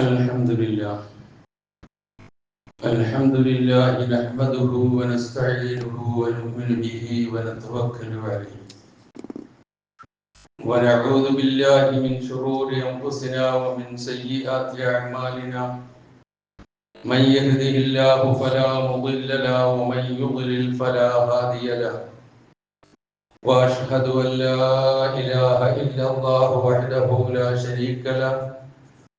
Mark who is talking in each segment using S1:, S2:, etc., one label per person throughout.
S1: الحمد لله الحمد لله نحمده ونستعينه ونؤمن به ونتوكل عليه ونعوذ بالله من شرور أنفسنا ومن سيئات أعمالنا من يهده الله فلا مضل له ومن يضلل فلا هادي له وأشهد أن لا إله إلا الله وحده لا شريك له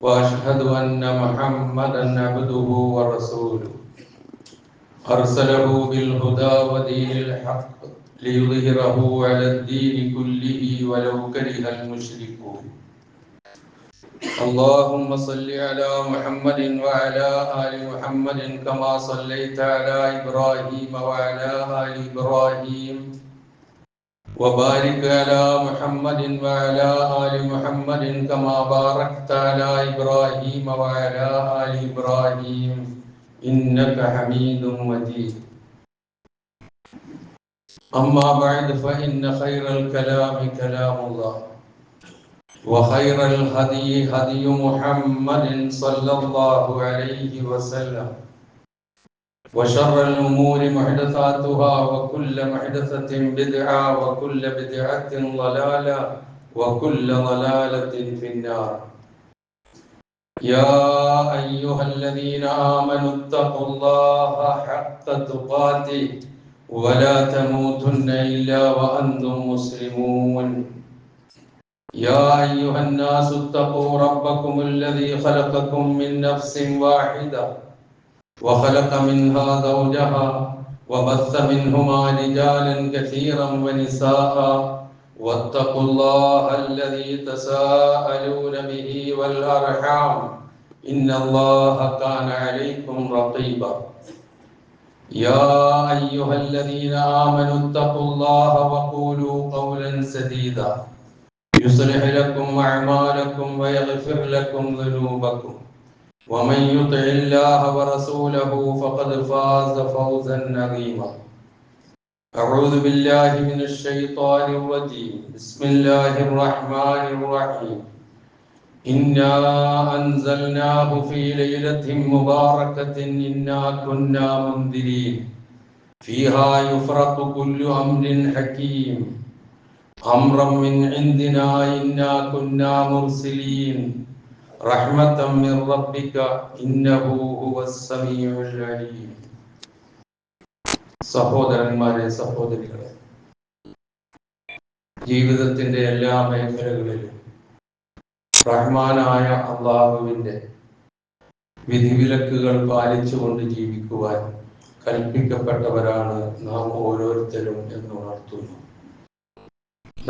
S1: وأشهد أن محمدا عبده ورسوله أرسله بالهدى ودين الحق ليظهره على الدين كله ولو كره المشركون اللهم صل على محمد وعلى آل محمد كما صليت على إبراهيم وعلى آل إبراهيم وبارك على محمد وعلى آل محمد كما باركت على إبراهيم وعلى آل إبراهيم إنك حميد مجيد أما بعد فإن خير الكلام كلام الله وخير الهدي هدي محمد صلى الله عليه وسلم وشر الأمور محدثاتها وكل محدثة بدعة وكل بدعة ضلالة وكل ضلالة في النار يا أيها الذين آمنوا اتقوا الله حق تقاته ولا تموتن إلا وأنتم مسلمون يا أيها الناس اتقوا ربكم الذي خلقكم من نفس واحدة وخلق منها زوجها وبث منهما رجالا كثيرا ونساء واتقوا الله الذي تساءلون به والأرحام إن الله كان عليكم رقيبا يا أيها الذين آمنوا اتقوا الله وقولوا قولا سديدا يصلح لكم أعمالكم ويغفر لكم ذنوبكم ومن يطع الله ورسوله فقد فاز فوزا عظيما أعوذ بالله من الشيطان الرجيم بسم الله الرحمن الرحيم إنا أنزلناه في ليلة مباركة إنا كنا منذرين فيها يفرق كل أمر حكيم أمرا من عندنا إنا كنا مرسلين رحمة من ربك إنه هو السميع العليم സഹോദരന്മാരെ സഹോദരികളെ, ജീവിതത്തിന്റെ എല്ലാ മേഖലകളിലും റഹ്മാനായ അല്ലാഹുവിന്റെ വിധിവിലക്കുകൾ പാലിച്ചുകൊണ്ട് ജീവിക്കുവാൻ കൽപ്പിക്കപ്പെട്ടവരാണ് നാം ഓരോരുത്തരും എന്ന് ഉണർത്തുന്നു.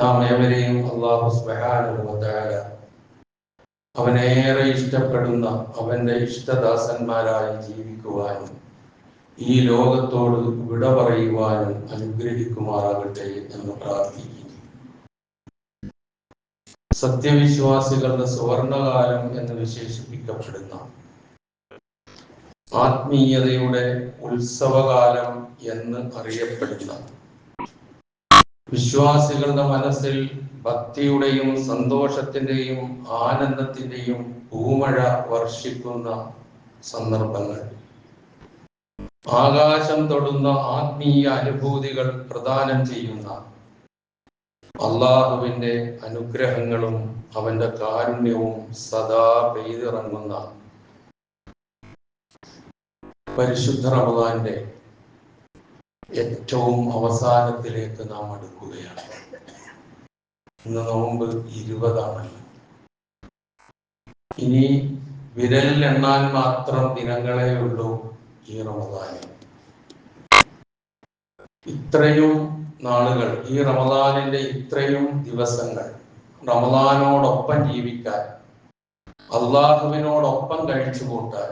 S1: നാം ഏവരെയും അല്ലാഹു സുബ്ഹാനഹു വ തആല അവനേറെ ഇഷ്ടപ്പെടുന്ന അവന്റെ ഇഷ്ടദാസന്മാരായി ജീവിക്കുവാനും ഈ ലോകത്തോട് വിട പറയുവാനും അനുഗ്രഹിക്കുമാറാകട്ടെ എന്ന് പ്രാർത്ഥിക്കുന്നു. സത്യവിശ്വാസികളുടെ സുവർണകാലം എന്ന് വിശേഷിപ്പിക്കപ്പെടുന്ന ആത്മീയതയുടെ ഉത്സവകാലം എന്ന് അറിയപ്പെടുന്ന വിശ്വാസികളുടെ മനസ്സിൽ ഭക്തിയുടെയും സന്തോഷത്തിന്റെയും ആനന്ദത്തിന്റെയും പൂമഴ വർഷിക്കുന്ന സന്ദർഭങ്ങൾ, ആകാശം തൊടുന്ന ആത്മീയ അനുഭൂതികൾ പ്രദാനം ചെയ്യുന്ന അള്ളാഹുവിന്റെ അനുഗ്രഹങ്ങളും അവന്റെ കാരുണ്യവും സദാ പെയ്തിറങ്ങുന്ന പരിശുദ്ധ റമദാന്റെ ഏറ്റവും അവസാനത്തിലേക്ക് നാം അടുക്കുകയാണ്. ഇന്ന് നോമ്പ് 20 ഇനി വിരലിലെണ്ണാൻ മാത്രം ദിനങ്ങളേ ഉള്ളൂ ഈ റമദാനിൽ. ഇത്രയും നാളുകൾ, ഈ റമദാനിന്റെ ഇത്രയും ദിവസങ്ങൾ റമദാനോടൊപ്പം ജീവിക്കാൻ, അള്ളാഹുവിനോടൊപ്പം കഴിച്ചു കൂട്ടാൻ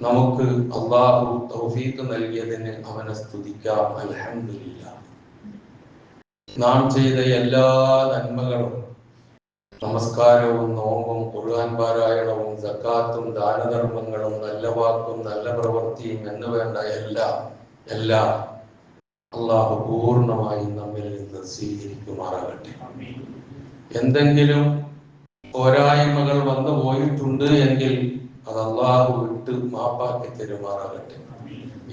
S1: നമുക്ക് അള്ളാഹു തൗഫീഖ് നൽകിയതിന് അവനെ സ്തുതിക്കാം. അൽഹംദുലില്ലാഹ്. നാം ചെയ്ത എല്ലാ നന്മകളും, നമസ്കാരവും നോമ്പും ഖുർആൻ പാരായണവും സക്കാത്തും ദാനധർമ്മങ്ങളും നല്ല വാക്കും നല്ല പ്രവൃത്തിയും എന്ന് വേണ്ട എല്ലാം അള്ളാഹു പൂർണ്ണമായി നമ്മിൽ നിന്ന് സ്വീകരിക്കുമാറാകട്ടെ. എന്തെങ്കിലും പോരായ്മകൾ വന്നു പോയിട്ടുണ്ട് എങ്കിൽ അത് അള്ളാഹു വിട്ട് മാപ്പാക്കി തരുമാറാകട്ടെ.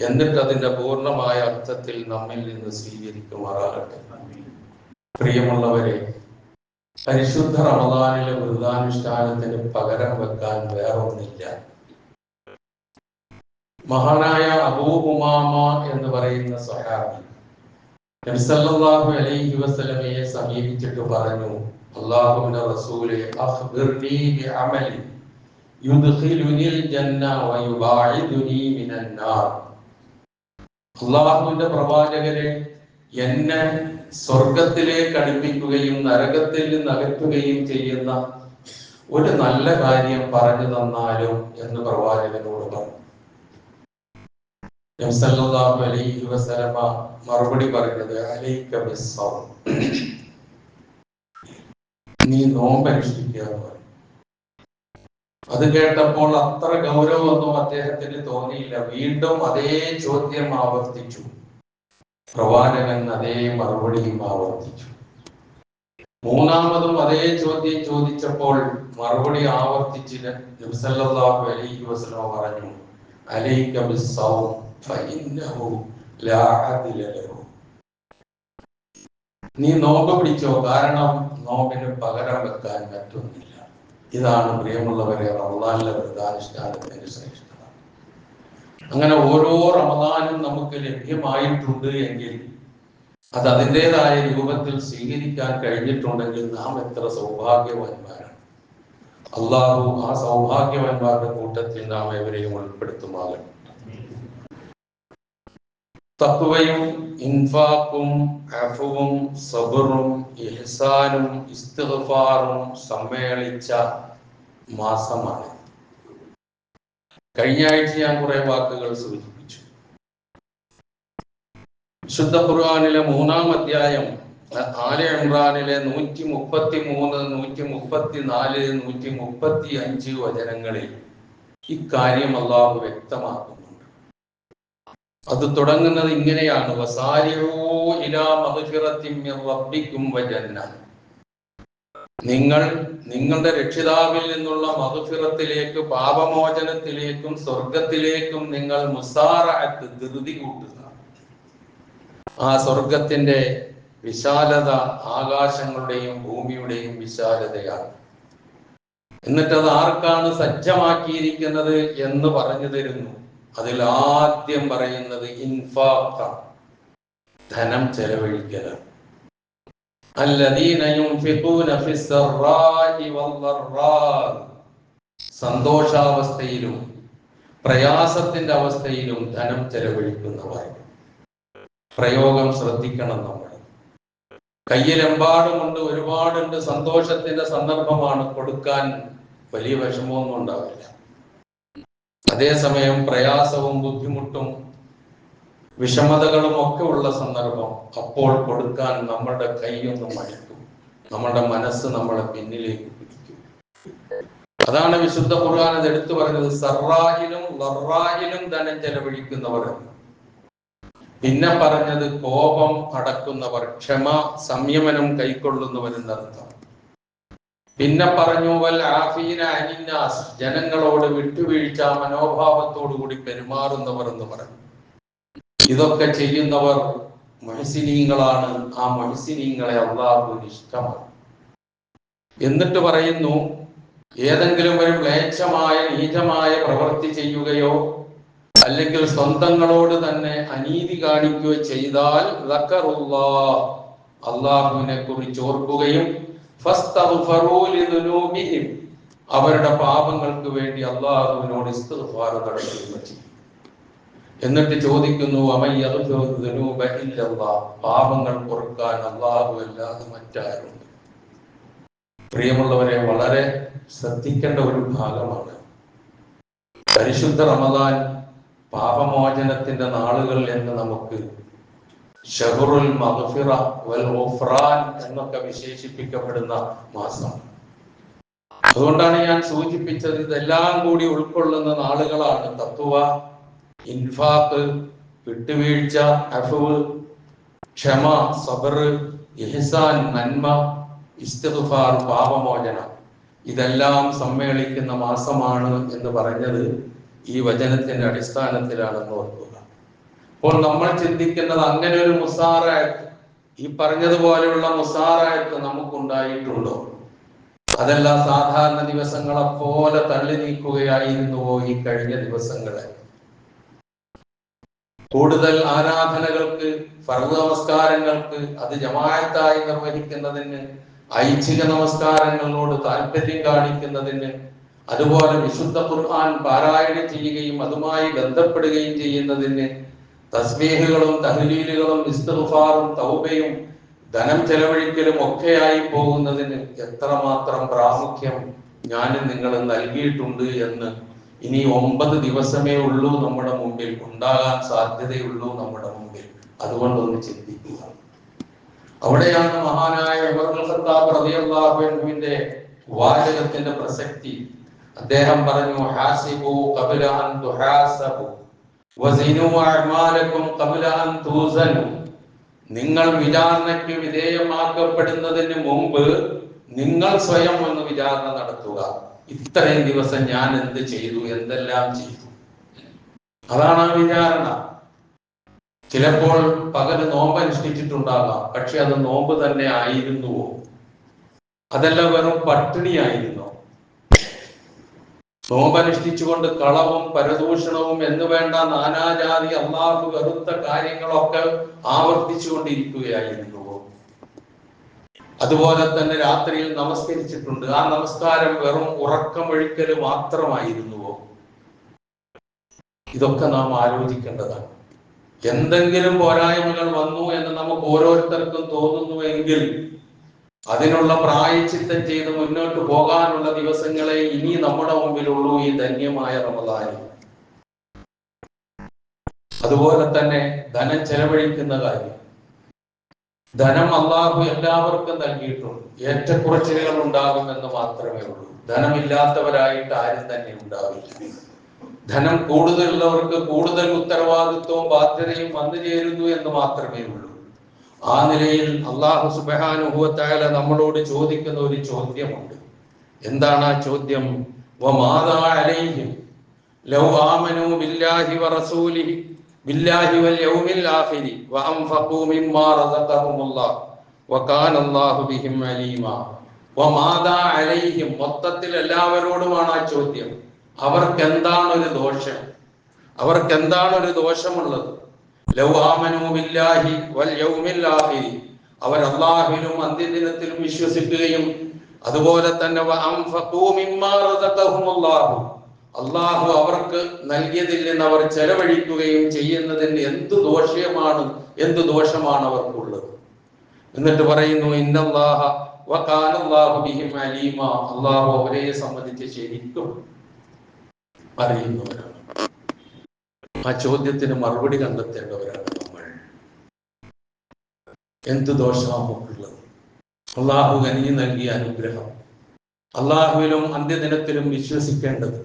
S1: എന്നിട്ട് അതിന്റെ പൂർണ്ണമായ അർത്ഥത്തിൽ നമ്മിൽ നിന്ന് സ്വീകരിക്കുമാറാകട്ടെ. പ്രിയമുള്ളവരെ, പരിശുദ്ധ റമദാനിലെ വ്രതാനുഷ്ഠാനത്തിന് പകരം വെക്കാൻ വേറൊന്നില്ല. മഹാനായ അബൂ ഉമാമ എന്ന് പറയുന്ന സ്വഹാബി നബി സല്ലല്ലാഹു അലൈഹി വസല്ലമയെ സമീപിച്ചിട്ട് പറഞ്ഞു, അല്ലാഹുവിന്റെ റസൂലേ, അഖ്ബിർനി ബിഅമലി യുദ്ഖിലുനിൽ ജന്ന വയുബാഇദുനി മിനൻ നാർ. അല്ലാഹുവിന്റെ പ്രവാചകരെ, എന്നെ സ്വർഗത്തിലേക്ക് അടുപ്പിക്കുകയും നരകത്തിൽ നിന്ന് അകറ്റുകയും ചെയ്യുന്ന ഒരു നല്ല കാര്യം പറഞ്ഞു തന്നാലും എന്ന് പ്രവാചകനോട് പറഞ്ഞു. നബി സല്ലല്ലാഹു അലൈഹി വസല്ലമ മറുപടി പറഞ്ഞത്, അലൈക ബിസ്സൗം, നീ നോമ്പനുഷ്ഠിക്കുക എന്ന് പറഞ്ഞു. അത് കേട്ടപ്പോൾ അത്ര ഗൗരവമൊന്നും അദ്ദേഹത്തിന് തോന്നിയില്ല. വീണ്ടും അതേ ചോദ്യം ആവർത്തിച്ചു. പ്രവാചകൻ അതേ മറുപടിയും ആവർത്തിച്ചു. മൂന്നാമതും അതേ ചോദ്യം ചോദിച്ചപ്പോൾ മറുപടി ആവർത്തിച്ചില്ല. നബി സല്ലല്ലാഹു അലൈഹി വസല്ലമ പറഞ്ഞു, അലൈക ബിസ്സൗം ഫഇന്നഹു ലാ അദില ലഹു. നീ നോമ്പ് പിടിച്ചോ, കാരണം നോമ്പിന് പകരം വെക്കാൻ മറ്റൊന്നില്ല. ഇതാണ് പ്രിയമുള്ളവരെ റമദാനിലെ വ്രതാനുഷ്ഠാനത്തിന്റെ ശ്രേഷ്ഠത. അങ്ങനെ ഓരോ റമദാനും നമുക്ക് ലഭ്യമായിട്ടുണ്ട് എങ്കിൽ അത് അതിൻ്റെതായ രൂപത്തിൽ സ്വീകരിക്കാൻ കഴിഞ്ഞിട്ടുണ്ടെങ്കിൽ നാം എത്ര സൗഭാഗ്യവാന്മാരാണ്. അള്ളാഹു ആ സൗഭാഗ്യവാന്മാരുടെ കൂട്ടത്തിൽ നാം എവരെയും ഉൾപ്പെടുത്തുമാകട്ടെ. തഖ്വയും ഇൻഫാഖും അഫുവും സബറും ഇഹ്സാനും ഇസ്തിഗ്ഫാറും സമ്മേളിച്ച മാസമാണ്. കഴിഞ്ഞ ആഴ്ച ഞാൻ കുറെ വാക്കുകൾ സൂചിപ്പിച്ചു. വിശുദ്ധ ഖുർആനിലെ 3-ാം അധ്യായം ആല ഇംറാനിലെ 133, 134, 135 വചനങ്ങളിൽ ഇക്കാര്യം അല്ലാഹു വ്യക്തമാക്കുന്നുണ്ട്. അത് തുടങ്ങുന്നത് ഇങ്ങനെയാണ്, വസാരിഊ ഇലാ മഗ്ഫിറത്തിൻ മിർ റബ്ബിക്കും വജന്ന. നിങ്ങൾ നിങ്ങളുടെ രക്ഷിതാവിൽ നിന്നുള്ള മഗ്ഫിറത്തിലേക്ക്, പാപമോചനത്തിലേക്കും സ്വർഗത്തിലേക്കും നിങ്ങൾ മുസാറഅത്ത്, ധൃതി കൂട്ടുക. ആ സ്വർഗത്തിന്റെ വിശാലത ആകാശങ്ങളുടെയും ഭൂമിയുടെയും വിശാലതയാണ്. എന്നിട്ട് അത് ആർക്കാണ് സജ്ജമാക്കിയിരിക്കുന്നത് എന്ന് പറഞ്ഞു തരുന്നു. അതിൽ ആദ്യം പറയുന്നത് ഇൻഫാഖാണ്, ധനം ചെലവഴിക്കലാണ്. അല്ലദീന യുൻഫിഖൂന ഫിസ്സറാഇ വദ്ദറാ, സന്തോഷാവസ്ഥയിലും പ്രയാസത്തിന്റെ അവസ്ഥയിലും ധനം ചെലവഴിക്കുന്നവർ. പ്രയോഗം ശ്രദ്ധിക്കണം. നമ്മൾ കയ്യിലെമ്പാടുമുണ്ട്, ഒരുപാടുണ്ട്, സന്തോഷത്തിന്റെ സന്ദർഭമാണ്, കൊടുക്കാൻ വലിയ വിഷമമൊന്നും ഉണ്ടാവില്ല. അതേസമയം പ്രയാസവും ബുദ്ധിമുട്ടും വിഷമതകളും ഒക്കെ ഉള്ള സന്ദർഭം, അപ്പോൾ കൊടുക്കാൻ നമ്മളുടെ കൈയൊന്നും മടുക്കും, നമ്മളുടെ മനസ്സ് നമ്മളെ പിന്നിലേക്ക് പിടിക്കും. അതാണ് വിശുദ്ധ ഖുർആൻ അത് എടുത്തു പറഞ്ഞത്, സറായിലും ലറായിലും ധനം ചെലവഴിക്കുന്നവർ. പിന്നെ പറഞ്ഞത് കോപം അടക്കുന്നവർ, ക്ഷമ സംയമനം കൈക്കൊള്ളുന്നവരെന്നർത്ഥം. പിന്നെ പറഞ്ഞു വൽ ആഫീന അനിന്നാസ്, ജനങ്ങളോട് വിട്ടുവീഴ്ച മനോഭാവത്തോടു കൂടി പെരുമാറുന്നവർ എന്ന് പറഞ്ഞു. ഇതൊക്കെ ചെയ്യുന്നവർ മുഹ്സിനീങ്ങളാണ്. ആ മുഹ്സിനീങ്ങളെ അല്ലാഹുവിന് ഇഷ്ടമാണ്. എന്നിട്ട് പറയുന്നു, ഏതെങ്കിലും ഒരു മ്ലേച്ഛമായ നീചമായ പ്രവൃത്തി ചെയ്യുകയോ അല്ലെങ്കിൽ സ്വന്തങ്ങളോട് തന്നെ അനീതി കാണിക്കുകയോ ചെയ്താൽ അല്ലാഹുവിനെ കുറിച്ച് ഓർക്കുകയും അവരുടെ പാപങ്ങൾക്ക് വേണ്ടി അല്ലാഹുവിനോട് ഇസ്തിഗ്ഫാർ നടത്തുകയും ചെയ്യും. എന്നിട്ട് ചോദിക്കുന്നു, പാപങ്ങൾ പൊറുക്കാൻ അല്ലാഹു അല്ലാതെ മറ്റാരുണ്ട്? പ്രിയമുള്ളവരെ, വളരെ ശ്രദ്ധിക്കേണ്ട ഒരു ഭാഗമാണ്. പരിശുദ്ധ റമദാൻ പാപമോചനത്തിന്റെ നാളുകൾ എന്ന് നമുക്ക് ഷഹറുൽ മഗ്ഫിറ വൽ ഗുഫ്റാൻ എന്നൊക്കെ വിശേഷിപ്പിക്കപ്പെടുന്ന മാസം. അതുകൊണ്ടാണ് ഞാൻ സൂചിപ്പിച്ചത്, ഇതെല്ലാം കൂടി ഉൾക്കൊള്ളുന്ന നാളുകളാണ്. തഖ്വ, ഇൻഫാഖ്, വിട്ടുവീഴ്ച, അഫ്വ്, ക്ഷമ, സബർ, ഇഹ്സാൻ, നന്മ, ഇസ്തിഗ്ഫാർ, പാപമോചനം. ഇതെല്ലാം സമ്മേളിക്കുന്ന മാസമാണ് എന്ന് പറഞ്ഞത് ഈ വചനത്തിന്റെ അടിസ്ഥാനത്തിലാണെന്ന് ഓർക്കുക. അപ്പോൾ നമ്മൾ ചിന്തിക്കുന്നത് അങ്ങനെ ഒരു മുസാറായത്ത്, ഈ പറഞ്ഞതുപോലെയുള്ള മുസാറായത്ത് നമുക്കുണ്ടായിട്ടുണ്ടോ? അതല്ല സാധാരണ ദിവസങ്ങളെ പോലെ തള്ളി നീക്കുകയായിരുന്നുവോ ഈ കഴിഞ്ഞ ദിവസങ്ങളെ? കൂടുതൽ ആരാധനകൾക്ക്, ഫർദ് നമസ്കാരങ്ങൾക്ക്, അത് ജമാഅത്തായി നിർവഹിക്കുന്നതിന്, ഐച്ഛിക നമസ്കാരങ്ങളോട് താല്പര്യം കാണിക്കുന്നതിന്, അതുപോലെ വിശുദ്ധ ഖുർആൻ പാരായണം ചെയ്യുകയും അതുമായി ബന്ധപ്പെടുകയും ചെയ്യുന്നതിന്, തസ്ബീഹുകളും തഹ്ലീലുകളും ഇസ്തിഗ്ഫാറും തൗബയും ധനം ചെലവഴിക്കലും ഒക്കെയായി പോകുന്നതിന് എത്രമാത്രം പ്രാമുഖ്യം ഞാനും നിങ്ങളും നൽകിയിട്ടുണ്ട് എന്ന് ഇനി 9 ദിവസമേ ഉള്ളൂ നമ്മുടെ മുമ്പിൽ, ഉണ്ടാകാൻ സാധ്യതയുള്ളൂ നമ്മുടെ മുമ്പിൽ. അതുകൊണ്ടൊന്ന് ചിന്തിക്കുക. അവിടെയാണ് മഹാനായ ഉമർ ഇബ്നുൽ ഖത്താബ് റളിയല്ലാഹു അൻഹുവിന്റെ വാചകത്തിന്റെ പ്രസക്തി. അദ്ദേഹം പറഞ്ഞു, ഹാസിബു ഖബ്ല അൻ തുഹാസബു വസിനു അഅമാലകും ഖബ്ല അൻ തുസനു. നിങ്ങൾ വിചാരണയ്ക്ക് വിധേയമാക്കപ്പെടുന്നതിന് മുമ്പ് നിങ്ങൾ സ്വയം ഒന്ന് വിചാരണ നടത്തുക. ഇത്രയും ദിവസം ഞാൻ എന്ത് ചെയ്തു, എന്തെല്ലാം ചെയ്തു? അതാണ് ആ വിചാരണ. ചിലപ്പോൾ പകല് നോമ്പ് അനുഷ്ഠിച്ചിട്ടുണ്ടാകാം, പക്ഷെ അത് നോമ്പ് തന്നെ ആയിരുന്നുവോ? അതല്ല വെറും പട്ടിണിയായിരുന്നോ? നോമ്പനുഷ്ഠിച്ചുകൊണ്ട് കളവും പരദൂഷണവും എന്ന് വേണ്ട നാനാജാതി അള്ളാഹു വെറുത്ത കാര്യങ്ങളൊക്കെ ആവർത്തിച്ചുകൊണ്ടിരിക്കുകയായിരുന്നുവോ? അതുപോലെ തന്നെ രാത്രിയിൽ നമസ്കരിച്ചിട്ടുണ്ട്, ആ നമസ്കാരം വെറും ഉറക്കമൊഴിക്കൽ മാത്രമായിരുന്നുവോ? ഇതൊക്കെ നാം ആലോചിക്കേണ്ടതാണ്. എന്തെങ്കിലും പോരായ്മകൾ വന്നു എന്ന് നമുക്ക് ഓരോരുത്തർക്കും തോന്നുന്നുവെങ്കിൽ അതിനുള്ള പ്രായശ്ചിത്തം ചെയ്ത് മുന്നോട്ട് പോകാനുള്ള ദിവസങ്ങളെ ഇനി നമ്മുടെ മുമ്പിലുള്ളൂ ഈ ധന്യമായ റമദാനിൽ. അതുപോലെ തന്നെ ധനം ചെലവഴിക്കുന്ന കാര്യം. ധനം അള്ളാഹു എല്ലാവർക്കും നൽകിയിട്ടുണ്ട്. ഏറ്റക്കുറച്ചിലുകൾ ഉണ്ടാകുമെന്ന് മാത്രമേ ഉള്ളൂ. ധനമില്ലാത്തവരായിട്ട് ആരും തന്നെ ഉണ്ടാവില്ല. ധനം കൂടുതലുള്ളവർക്ക് കൂടുതൽ ഉത്തരവാദിത്വവും ബാധ്യതയും വന്നു ചേരുന്നു എന്ന് മാത്രമേ ഉള്ളൂ. ആ നിലയിൽ അള്ളാഹു സുബ്ഹാനഹു വ തആല നമ്മളോട് ചോദിക്കുന്ന ഒരു ചോദ്യമുണ്ട്. എന്താണ് ആ ചോദ്യം? വമാദാ അലൈഹിം ലൗ ആമനൂ ബില്ലാഹി വറസൂലിഹി ബില്ലാഹി വൽ യൗമിൽ ആഖിരി വഅൻഫഖൂ മിമ്മാ റസഖഹുമുല്ലാഹ് വകാനല്ലാഹു ബിഹിം അലീമാ. വമാദാ അലൈഹിം, മൊത്തത്തിൽ എല്ലാവരോടുമാണ് ആ ചോദ്യം. അവർക്ക് എന്താണ് ഒരു ദോഷം? അവർക്ക് എന്താണ് ഒരു ദോഷമുള്ളത്? ലൗ ആമനൂ ബില്ലാഹി വൽ യൗമിൽ ആഖിരി, അവർ അല്ലാഹുവിലും അന്ത്യദിനത്തിലും വിശ്വസിക്കുകയും അതുപോലെ തന്നെ വഅൻഫഖൂ മിമ്മാ റസഖഹുമുല്ലാഹ്, അല്ലാഹു അവർക്ക് നൽകിയതിൽ നിന്ന് അവർ ചെലവഴിക്കുകയും ചെയ്യുന്നതിന് എന്ത് ദോഷമാണ് അവർക്കുള്ളത്? എന്നിട്ട് പറയുന്നു, ഇന്നല്ലാഹ വകാനല്ലാഹു ബിഹിം അലീമ, അല്ലാഹു അവരെ സംബന്ധിച്ച് ശരിക്കും അറിയുന്നവരാണ്. ആ ചോദ്യത്തിന് മറുപടി കണ്ടെത്തേണ്ടവരാണ് നമ്മൾ. എന്ത് ദോഷമാണ് നമുക്കുള്ളത്? അള്ളാഹു കനിഞ്ഞു നൽകിയ അനുഗ്രഹം, അള്ളാഹുവിലും അന്ത്യദിനത്തിലും വിശ്വസിക്കേണ്ടത്,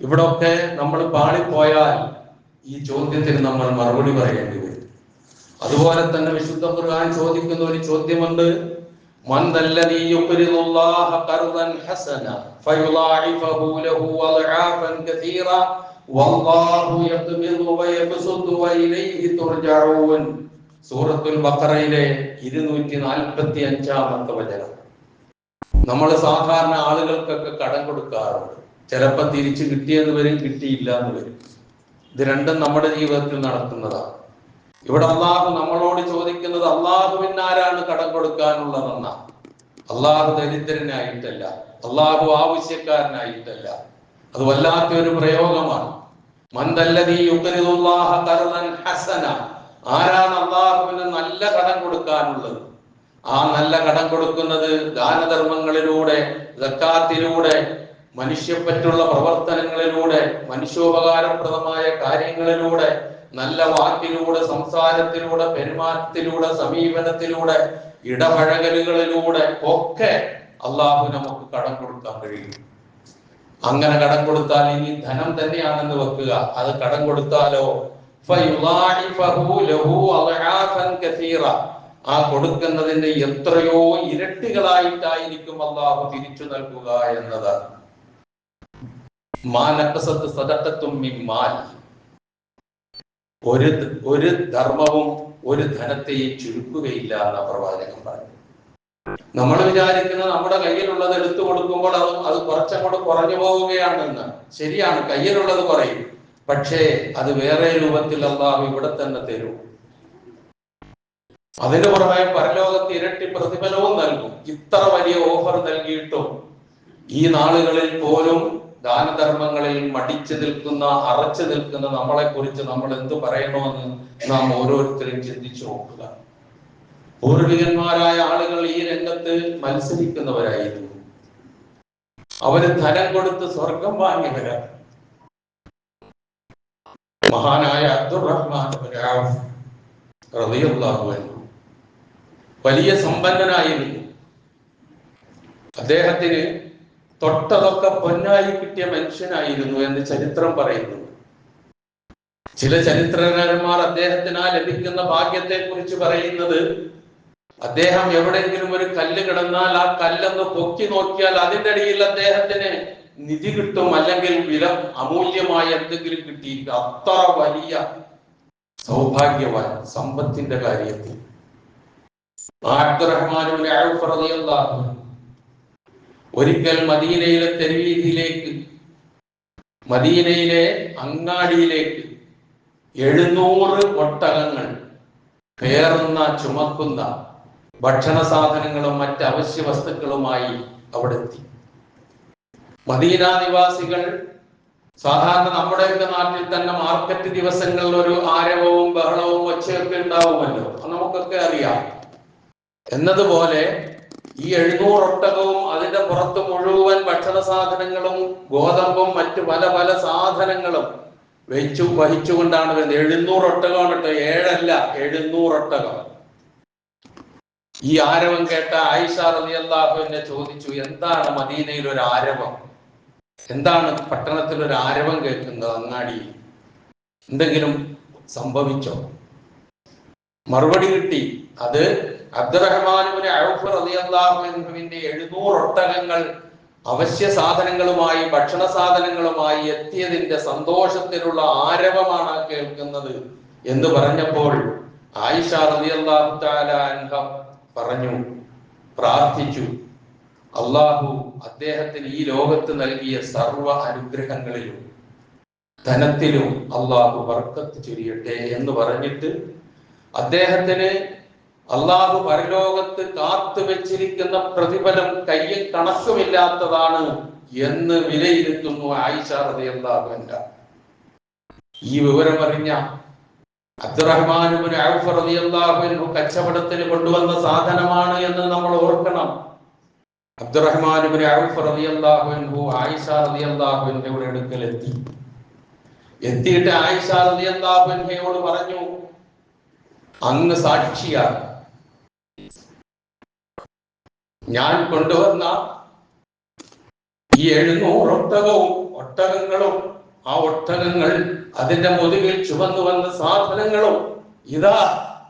S1: ഇവിടൊക്കെ നമ്മൾ പാളിപ്പോയാൽ ഈ ചോദ്യത്തിന് നമ്മൾ മറുപടി പറയേണ്ടി വരും. അതുപോലെ തന്നെ വിശുദ്ധ ഖുർആൻ ചോദിക്കുന്ന ഒരു ചോദ്യമുണ്ട്. മൻ ദല്ലദീ യുഖ്രിദുല്ലാഹ ഖർദൻ ഹസന ഫയുളാഇഫഹു ലഹു വൽആഫൻ കസീറ വല്ലാഹു യഖ്ബിദു വയബ്സുതു വഇലൈഹി തുർജഊൻ. സൂറത്തുൽ ബഖറയിലെ 245-ാമത്തെ വചനം. നമ്മൾ സാധാരണ ആളുകൾക്കൊക്കെ കടം കൊടുക്കാറുണ്ട്. ചിലപ്പോൾ തിരിച്ചു കിട്ടിയെന്ന് വരും, കിട്ടിയില്ല എന്ന് വരും. ഇത് രണ്ടും നമ്മുടെ ജീവിതത്തിൽ നടക്കുന്നതാണ്. ഇവിടെ അള്ളാഹു നമ്മളോട് ചോദിക്കുന്നത് അള്ളാഹുവിന് ആരാണ് കടം കൊടുക്കാനുള്ളതെന്ന. അള്ളാഹു ദരിദ്രനായിട്ടല്ല, അള്ളാഹു ആവശ്യക്കാരനായിട്ടല്ല. അത് വല്ലാത്തൊരു പ്രയോഗമാണ്. മന്ദല്ലദീ യുഖ്രിദുല്ലാഹ ഖർദൻ ഹസന, ആരാണ് അള്ളാഹുവിന് നല്ല കടം കൊടുക്കാനുള്ളത്? ആ നല്ല കടം കൊടുക്കുന്നത് ദാനധർമ്മങ്ങളിലൂടെ, സക്കാത്തിലൂടെ, മനുഷ്യപ്പറ്റുള്ള പ്രവർത്തനങ്ങളിലൂടെ, മനുഷ്യോപകാരപ്രദമായ കാര്യങ്ങളിലൂടെ, നല്ല വാക്കിലൂടെ, സംസാരത്തിലൂടെ, പെരുമാറ്റത്തിലൂടെ, സമീപനത്തിലൂടെ, ഇടപഴകലുകളിലൂടെ ഒക്കെ അള്ളാഹു നമുക്ക് കടം കൊടുക്കാൻ കഴിയും. അങ്ങനെ കടം കൊടുത്താൽ, ഇനി ധനം തന്നെയാണെന്ന് വെക്കുക, അത് കടം കൊടുത്താലോ ആ കൊടുക്കുന്നതിന്റെ എത്രയോ ഇരട്ടികളായിട്ടായിരിക്കും അള്ളാഹു തിരിച്ചു നൽകുക എന്നതാണ്. ഒരു ധർമ്മവും ഒരു ധനത്തെയും ചുരുക്കുകയില്ല എന്ന പ്രവാചകൻ പറഞ്ഞു. നമ്മൾ വിചാരിക്കുന്ന നമ്മുടെ കയ്യിലുള്ളത് എടുത്തു കൊടുക്കുമ്പോൾ അത് കുറച്ചങ്ങോട്ട് കുറഞ്ഞു പോവുകയാണെന്ന്. ശരിയാണ്, കയ്യിലുള്ളത് കുറയും. പക്ഷേ അത് വേറെ രൂപത്തിൽ അള്ളാഹു ഇവിടെ തന്നെ തരും. അതിന് പുറമെ പരലോകത്ത് ഇരട്ടി പ്രതിഫലവും നൽകും. ഇത്ര വലിയ ഓഫർ നൽകിയിട്ടും ഈ നാളുകളിൽ പോലും ദാനധർമ്മങ്ങളിൽ മടിച്ചു നിൽക്കുന്ന, അറച്ചു നിൽക്കുന്ന നമ്മളെ കുറിച്ച് നമ്മൾ എന്ത് പറയണമെന്ന് നാം ഓരോരുത്തരും ചിന്തിച്ചു നോക്കുക. പൂർവികന്മാരായ ആളുകൾ ഈ രംഗത്ത് മത്സരിക്കുന്നവരായിരുന്നു. അവര് ധനം കൊടുത്ത് സ്വർഗം വാങ്ങിയവരാണ്. മഹാനായ അബ്ദുറഹ്മാൻ റളിയല്ലാഹു അൻഹു വലിയ സമ്പന്നനായിരുന്നു. അദ്ദേഹത്തിന് തൊട്ടതൊക്കെ പൊന്നായി കിട്ടിയ മനുഷ്യനായിരുന്നു എന്ന് ചരിത്രം പറയുന്നു. ചില ചരിത്രകാരന്മാർ അദ്ദേഹത്തിന് ലഭിക്കുന്ന ഭാഗ്യത്തെ കുറിച്ച് പറയുന്നത്, അദ്ദേഹം എവിടെയെങ്കിലും ഒരു കല്ല് കിടന്നാൽ ആ കല്ലൊന്ന് പൊക്കി നോക്കിയാൽ അതിൻ്റെ അടിയിൽ അദ്ദേഹത്തിന് നിധി കിട്ടും, അല്ലെങ്കിൽ അമൂല്യമായ എന്തെങ്കിലും കിട്ടിയിരിക്കും. അത്ര വലിയ സൗഭാഗ്യവാൻ സമ്പത്തിന്റെ കാര്യത്തിൽ. അബ്ദുറഹ്മാൻ ഇബ്നു ഔഫ് റളിയല്ലാഹു അൻഹു ഒരിക്കൽ മദീനയിലെ തെരുവീതിയിലേക്ക്, മദീനയിലെ അങ്ങാടിയിലേക്ക് 700 ഒട്ടകങ്ങൾ പേറുന്ന, ചുമക്കുന്ന ഭക്ഷണ സാധനങ്ങളും മറ്റ് അവശ്യ വസ്തുക്കളുമായി അവിടെ എത്തി. മദീന നിവാസികൾ സാധാരണ നമ്മുടെയൊക്കെ നാട്ടിൽ തന്നെ മാർക്കറ്റ് ദിവസങ്ങളിൽ ഒരു ആരവവും ബഹളവും ഒച്ചയൊക്കെ ഉണ്ടാവുമല്ലോ, നമുക്കൊക്കെ അറിയാം. എന്നതുപോലെ ഈ 700 ഒട്ടകവും അതിന്റെ പുറത്ത് മുഴുവൻ ഭക്ഷണ സാധനങ്ങളും ഗോതമ്പും മറ്റു പല പല സാധനങ്ങളും വഹിച്ചുകൊണ്ടാണ് വരുന്നത്. 700 ഒട്ടകമാണ് കേട്ടോ, 7 അല്ല, 700 ഒട്ടകം. ഈ ആരവം കേട്ട ആയിഷ റളിയല്ലാഹു അൻഹ ചോദിച്ചു, എന്താണ് മദീനയിൽ ഒരു ആരവം? എന്താണ് പട്ടണത്തിൽ ഒരു ആരവം കേൾക്കുന്നത്? അങ്ങാടിയിൽ എന്തെങ്കിലും സംഭവിച്ചോ? മറുപടി കിട്ടി, അത് അബ്ദുറഹ്മാൻ ഇബ്നു ഔഫ് റളിയല്ലാഹു അൻഹുവിന്റെ 700 ഒട്ടകങ്ങൾ അവശ്യ സാധനങ്ങളുമായി, ഭക്ഷണ സാധനങ്ങളുമായി എത്തിയതിന്റെ സന്തോഷത്തിലുള്ള ആരവമാണ് കേൾക്കുന്നത് എന്ന് പറഞ്ഞപ്പോൾ ആയിഷ റളിയല്ലാഹു തആല അൻഹ പറഞ്ഞു, പ്രാർത്ഥിച്ചു, അള്ളാഹു അദ്ദേഹത്തിന് ഈ ലോകത്ത് നൽകിയ സർവ്വ അനുഗ്രഹങ്ങളിലും ധനത്തിലും അള്ളാഹു ബർക്കത്ത് ചൊരിയട്ടെ എന്ന് പറഞ്ഞിട്ട് അദ്ദേഹത്തിന് അള്ളാഹു പരലോകത്ത് കാത്തു വെച്ചിരിക്കുന്ന പ്രതിഫലം കയ്യിൽ കണക്കുമില്ലാത്തതാണ് എന്ന് വിലയിരുത്തുന്നു ആയിഷ റളിയല്ലാഹു അൻഹ. ഈ വിവരമറിഞ്ഞ അബ്ദുറഹ്മാൻ ഇബ്നു ഔഫ് റളിയല്ലാഹു അൻഹു കച്ചവടത്തിന് കൊണ്ടുവന്ന സാധനമാണ് എന്ന് നമ്മൾ ഓർക്കണം. അബ്ദുറഹ്മാൻ ഇബ്നു ഔഫ് റളിയല്ലാഹു അൻഹു ആയിഷ റളിയല്ലാഹു അൻഹയുടെ അടുക്കൽ എത്തിയിട്ട് ആയിഷ റളിയല്ലാഹു അൻഹയോട് പറഞ്ഞു, അങ്ങ് സാക്ഷിയാണ്, ഞാൻ കൊണ്ടുവന്ന ഈ 700 ഒട്ടകങ്ങളും ആ ഒട്ടകങ്ങൾ അതിന്റെ മുതുകിൽ ചുവന്നു വന്ന സാധനങ്ങളും ഇതാ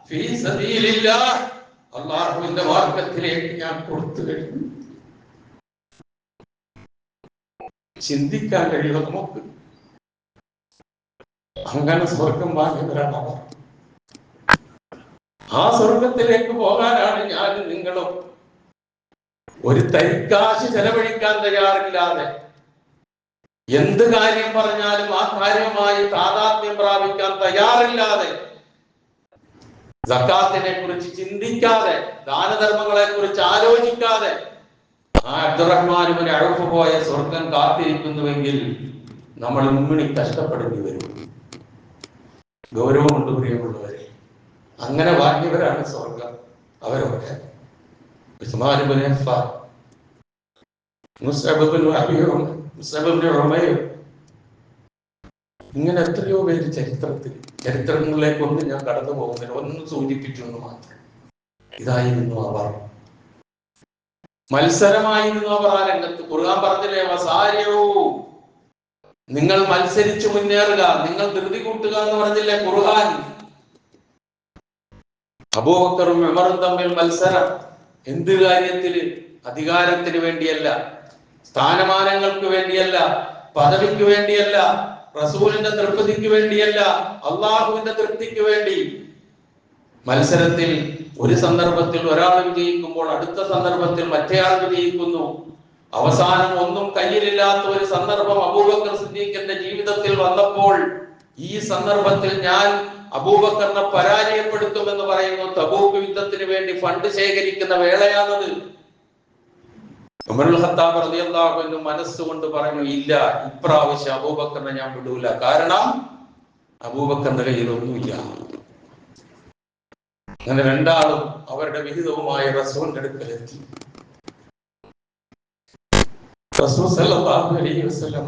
S1: ഫീ സബീലില്ലാഹ്, അല്ലാഹുവിന്റെ മാർഗ്ഗത്തിലേക്ക് ഞാൻ കൊടുത്തു കഴിഞ്ഞു. ചിന്തിക്കാൻ കഴിയുമോ നമുക്ക്? അങ്ങനെ സ്വർഗം വാങ്ങിയവരാണ് അവർ. ആ സ്വർഗത്തിലേക്ക് പോകാനാണ് ഞാനും നിങ്ങളും. ഒരു തരിക്കാശ് ചെലവഴിക്കാൻ തയ്യാറില്ലാതെ, എന്ത് കാര്യം പറഞ്ഞാലും ആ കാര്യവുമായി താദാത്മ്യം പ്രാപിക്കാൻ തയ്യാറില്ലാതെ, സക്കാത്തിനെ കുറിച്ച് ചിന്തിക്കാതെ, ദാനധർമ്മങ്ങളെ കുറിച്ച് ആലോചിക്കാതെ ആ അബ്ദുറഹ്മാൻ ഇബ്നു ഔഫ് പോയ സ്വർഗം കാത്തിരിക്കുന്നുവെങ്കിൽ നമ്മൾ മുമ്പിണി കഷ്ടപ്പെടേണ്ടി വരും. ഗൗരവമുണ്ട് പ്രിയമുള്ളവരെ. അങ്ങനെ വാങ്ങിയവരാണ് സ്വർഗം അവരൊക്കെ. ഉസ്മാൻ ഇബ്നു അഫ്ഫാൻ, മുസ്അബ് ഇബ്നു ഉമൈർ, ഇങ്ങനെ എത്രയോ പേര് ചരിത്രങ്ങളിലേക്കൊന്നും ഞാൻ കടന്നു പോകുന്നില്ല, ഒന്ന് സൂചിപ്പിച്ചു എന്ന് മാത്രം. ഇതായിരുന്നു അവർ. മത്സരമായിരുന്നു അവർ ആ രംഗത്ത്. ഖുർആൻ പറഞ്ഞില്ലേ, വസാരിഊ, നിങ്ങൾ മത്സരിച്ചു മുന്നേറുക, നിങ്ങൾ ധൃതി കൂട്ടുക എന്ന് പറഞ്ഞില്ലേ ഖുർആൻ. അബൂബക്കറും ഉമറും തമ്മിൽ മത്സരം എന്ത് കാര്യത്തില്? അധികാരത്തിന് വേണ്ടിയല്ല, സ്ഥാനമാനങ്ങൾക്ക് വേണ്ടിയല്ല, പദവിക്ക് വേണ്ടിയല്ല, റസൂലിന്റെ തൃപ്തിക്ക് വേണ്ടിയല്ല, അള്ളാഹുവിന്റെ തൃപ്തിക്ക് വേണ്ടി. മത്സരത്തിൽ ഒരു സന്ദർഭത്തിൽ ഒരാൾ വിജയിക്കുമ്പോൾ അടുത്ത സന്ദർഭത്തിൽ മറ്റേയാൾ വിജയിക്കുന്നു. അവസാനം ഒന്നും കയ്യിലില്ലാത്ത ഒരു സന്ദർഭം അബൂബക്കർ സിദ്ദീഖിന്റെ ജീവിതത്തിൽ വന്നപ്പോൾ ഈ സന്ദർഭത്തിൽ ഞാൻ അബൂബക്കറിനെ പരാജയപ്പെടുത്തുമെന്ന് പറയുന്നു. തബൂക്ക് യുദ്ധത്തിന് വേണ്ടി ഫണ്ട് ശേഖരിക്കുന്ന വേളയാണത്. ഉമറുൽ ഖത്താബ് റളിയല്ലാഹു അൻഹു മനസ്സുകൊണ്ട് പറഞ്ഞു, ഇല്ല, ഇപ്രാവശ്യം അബൂബക്കറിനെ ഞാൻ വിടൂല. കാരണം അബൂബക്കറിന്റെ കയ്യിലൊന്നുമില്ല. അങ്ങനെ രണ്ടാളും അവരുടെ വിഹിതവുമായി റസൂലിന്റെ അടുക്കലെത്തി. റസൂൽ സല്ലല്ലാഹു അലൈഹി വസല്ലം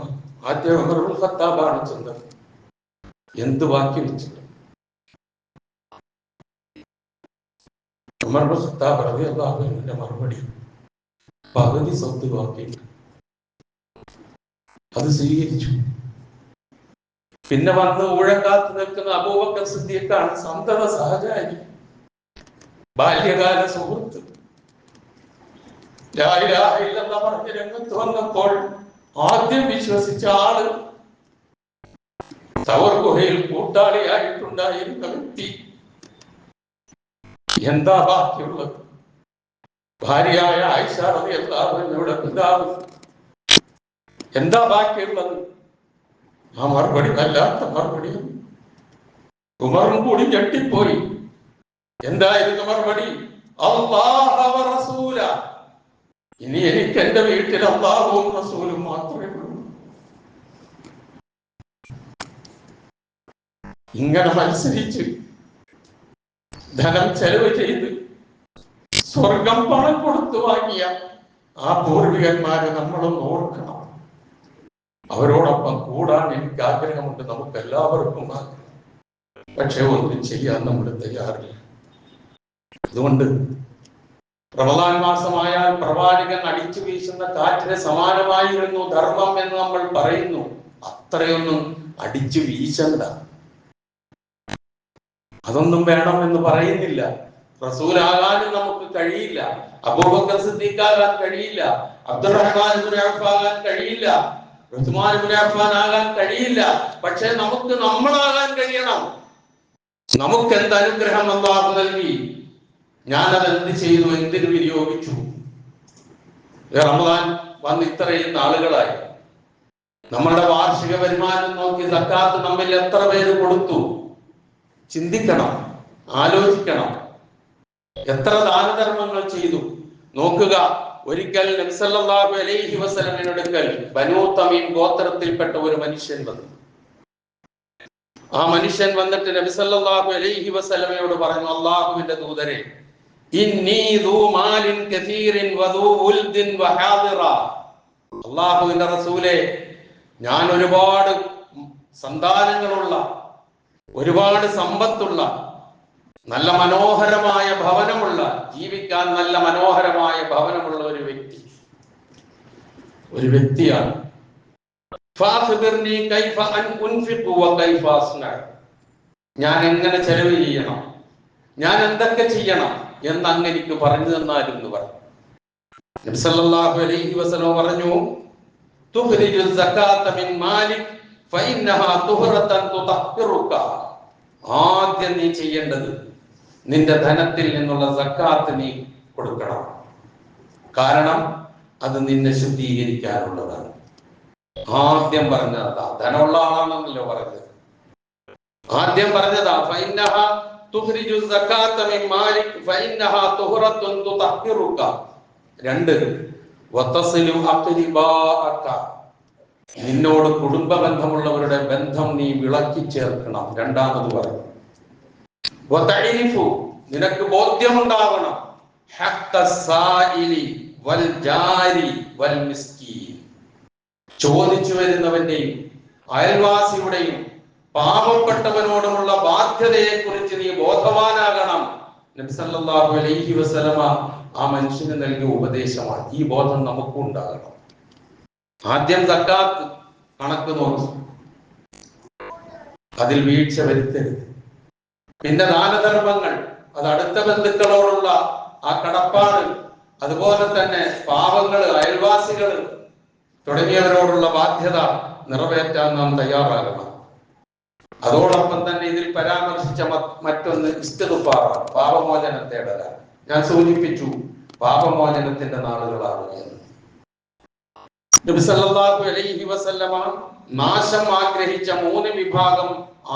S1: ആദ്യം ഉമറുൽ ഖത്താബാണ് ചെന്നത്. എന്ത് ബാക്കി വെച്ചിട്ട്? ഉമറുൽ ഖത്താബ് റളിയല്ലാഹു അൻഹുവിന്റെ മറുപടി, പകുതി സ്വത്ത് ബാക്കി. അത് സ്വീകരിച്ചു. പിന്നെ വന്ന് ഊഴക്കാത്ത് നിൽക്കുന്ന അബൂബക്കർ സിദ്ദീഖാണ്, സന്തത സഹചാരി, ബാല്യകാല സുഹൃത്ത്. ലാ ഇലാഹ ഇല്ലല്ലാഹ് പറഞ്ഞ രംഗത്ത് വന്നപ്പോൾ ആദ്യം വിശ്വസിച്ച ആള്, തവർ ഗുഹയിൽ കൂട്ടാളിയായിട്ടുണ്ടായിരുന്ന വ്യക്തി. എന്താ ബാക്കിയുള്ളത്? ഭാര്യയായ ആയിഷ റളിയല്ലാഹു അൻഹയുടെ പിതാവ്. എന്താ ബാക്കിയുള്ളത്? ആ മറുപടി വല്ലാത്ത മറുപടി. ഉമറും കൂടി ഞെട്ടിപ്പോയി. എന്തായിരുന്നു മറുപടി? അല്ലാഹ വ റസൂല. ഇനി എനിക്ക് എന്റെ വീട്ടിൽ അല്ലാഹുവും റസൂലും മാത്രമേ ഉള്ളൂ. ഇങ്ങനെ മത്സരിച്ച് ധനം ചെലവ് ചെയ്ത് സ്വർഗം പണം കൊടുത്തു വാങ്ങിയ ആ പൂർവികന്മാരെ നമ്മളൊന്ന് ഓർക്കണം. അവരോടൊപ്പം കൂടാൻ എനിക്ക് ആഗ്രഹമുണ്ട്, നമുക്ക് എല്ലാവർക്കും ആഗ്രഹം. പക്ഷെ ഒന്നും ചെയ്യാൻ നമ്മൾ തയ്യാറില്ല. അതുകൊണ്ട് റമളാൻ മാസമായാൽ പ്രവാചകൻ അടിച്ചു വീശുന്ന കാറ്റിന് സമാനമായിരുന്നു ധർമ്മം എന്ന് നമ്മൾ പറയുന്നു. അത്രയൊന്നും അടിച്ചു വീശണ്ട, അതൊന്നും വേണം എന്ന് പറയുന്നില്ല. റസൂലാകാനും നമുക്ക് കഴിയില്ല, അബൂബക്കർ സിദ്ദീഖാകാൻ കഴിയില്ല, അബ്ദുറഹ്മാൻ ഇബ്നു ഔഫ് ആകാൻ കഴിയില്ല, ഉസ്മാൻ ഇബ്നു അഫ്ഫാൻ ആകാൻ കഴിയില്ല. പക്ഷെ നമുക്ക് നമ്മളാകാൻ കഴിയണം. നമുക്ക് എന്ത് അനുഗ്രഹം അല്ലാഹു നൽകി, ഞാനത് എന്ത് ചെയ്തു, എന്തിനു വിനിയോഗിച്ചു? റമളാൻ വന്ന് ഇത്രയും നാളുകളായി. നമ്മളുടെ വാർഷിക വരുമാനം നോക്കി സക്കാത്ത് നമ്മിൽ എത്ര പേര് കൊടുത്തു? ചിന്തിക്കണം, ആലോചിക്കണം. എത്ര ദാനധർമ്മങ്ങൾ ചെയ്തു നോക്കുക. ഒരിക്കൽ നബി സല്ലല്ലാഹു അലൈഹി വസല്ലമയുടെ അടുക്കൽ ബനൂ തമീം ഗോത്രത്തിൽപ്പെട്ട ഒരു മനുഷ്യൻ വന്നു. ആ മനുഷ്യൻ വന്നിട്ട് നബി സല്ലല്ലാഹു അലൈഹി വസല്ലമയോട് പറഞ്ഞു, അല്ലാഹുവിന്റെ ദൂതരെ, ഇന്നി ദൂ മാലിൻ കസീറിൻ വദൂ ഉൽദിൻ വഹാദിറ. അല്ലാഹുവിന്റെ റസൂലേ, ഞാൻ ഒരുപാട് സന്താനങ്ങളുള്ള, ഒരുപാട് സമ്പത്തുള്ള, നല്ല മനോഹരമായ ഭവനമുള്ള, ജീവിക്കാൻ നല്ല മനോഹരമായ ഭവനമുള്ള ഒരു വ്യക്തിയാണ്. ഞാൻ എങ്ങനെ ചെലവ് ചെയ്യണം, ഞാൻ എന്തൊക്കെ ചെയ്യണം എന്ന് അങ്ങ് എനിക്ക് പറഞ്ഞു തന്നാലും എന്ന് പറഞ്ഞു. നബി സല്ലല്ലാഹു അലൈഹി വസല്ലം പറഞ്ഞു, തുഖ്രിജു സകാത മിൻ മാലിക് ഫഇന്നഹാ തുഹറതൻ തുതഹിറുക. ആദ്യം നീ ചെയ്യേണ്ടത് നിന്റെ ധനത്തിൽ നിന്നുള്ള സക്കാത്ത് നീ കൊടുക്കണം. കാരണം അത് നിന്നെ ശുദ്ധീകരിക്കാനുള്ളതാണ്. ആദ്യം പറഞ്ഞതാ, ധനമുള്ള ആളാണെന്നല്ലോ പറഞ്ഞത്. ആദ്യം പറഞ്ഞതാ ഫഇന്നഹാ തുഖ്രിജു സകാത മിൻ മാലിക് ഫഇന്നഹാ തുഹറതുൻ തുതഹിറുക. രണ്ട്, വതസിലു അഖ്രിബാഅക. നിന്നോട് കുടുംബ ബന്ധമുള്ളവരുടെ ബന്ധം നീ വിളക്കി ചേർക്കണം. രണ്ടാമത് പറഞ്ഞു, വതഇരിഫു, നിനക്ക് ബോധ്യമുണ്ടാവണം, ഹഖ്ഖസ്സായിലി വൽ ജാരി വൽ മിസ്കീൻ. ചോദിച്ചു വരുന്നവന്റെയും അയൽവാസിയുടെയും പാവപ്പെട്ടവനോടുമുള്ള ബാധ്യതയെ കുറിച്ച് നീ ബോധവാനാകണം. നബി സല്ലല്ലാഹു അലൈഹി വസല്ലമ ആ മനുഷ്യന് നൽകിയ ഉപദേശമാണ്. ഈ ബോധം നമുക്കും ഉണ്ടാകണം. ആദ്യം സക്കാത്ത് കണക്ക് നോക്കി അതിൽ വീഴ്ച വരുത്തരുത്. പിന്നെ ദാനധർമ്മങ്ങൾ അത് അടുത്ത ബന്ധുക്കളോടുള്ള ആ കടപ്പാട്, അതുപോലെ തന്നെ പാവങ്ങള്, അയൽവാസികള് തുടങ്ങിയവരോടുള്ള ബാധ്യത നിറവേറ്റാൻ നാം തയ്യാറാകണം. അതോടൊപ്പം തന്നെ ഇതിൽ പരാമർശിച്ച മറ്റൊന്ന് ഇസ്തിഗ്ഫാർ, പാപമോചനം തേടലാണ്. ഞാൻ സൂചിപ്പിച്ചു പാപമോചനത്തിന്റെ നാളുകളാണ് എന്ന്. നബി സല്ലല്ലാഹു അലൈഹി വസല്ലമ നാശം ആഗ്രഹിച്ച 3 വിഭാഗം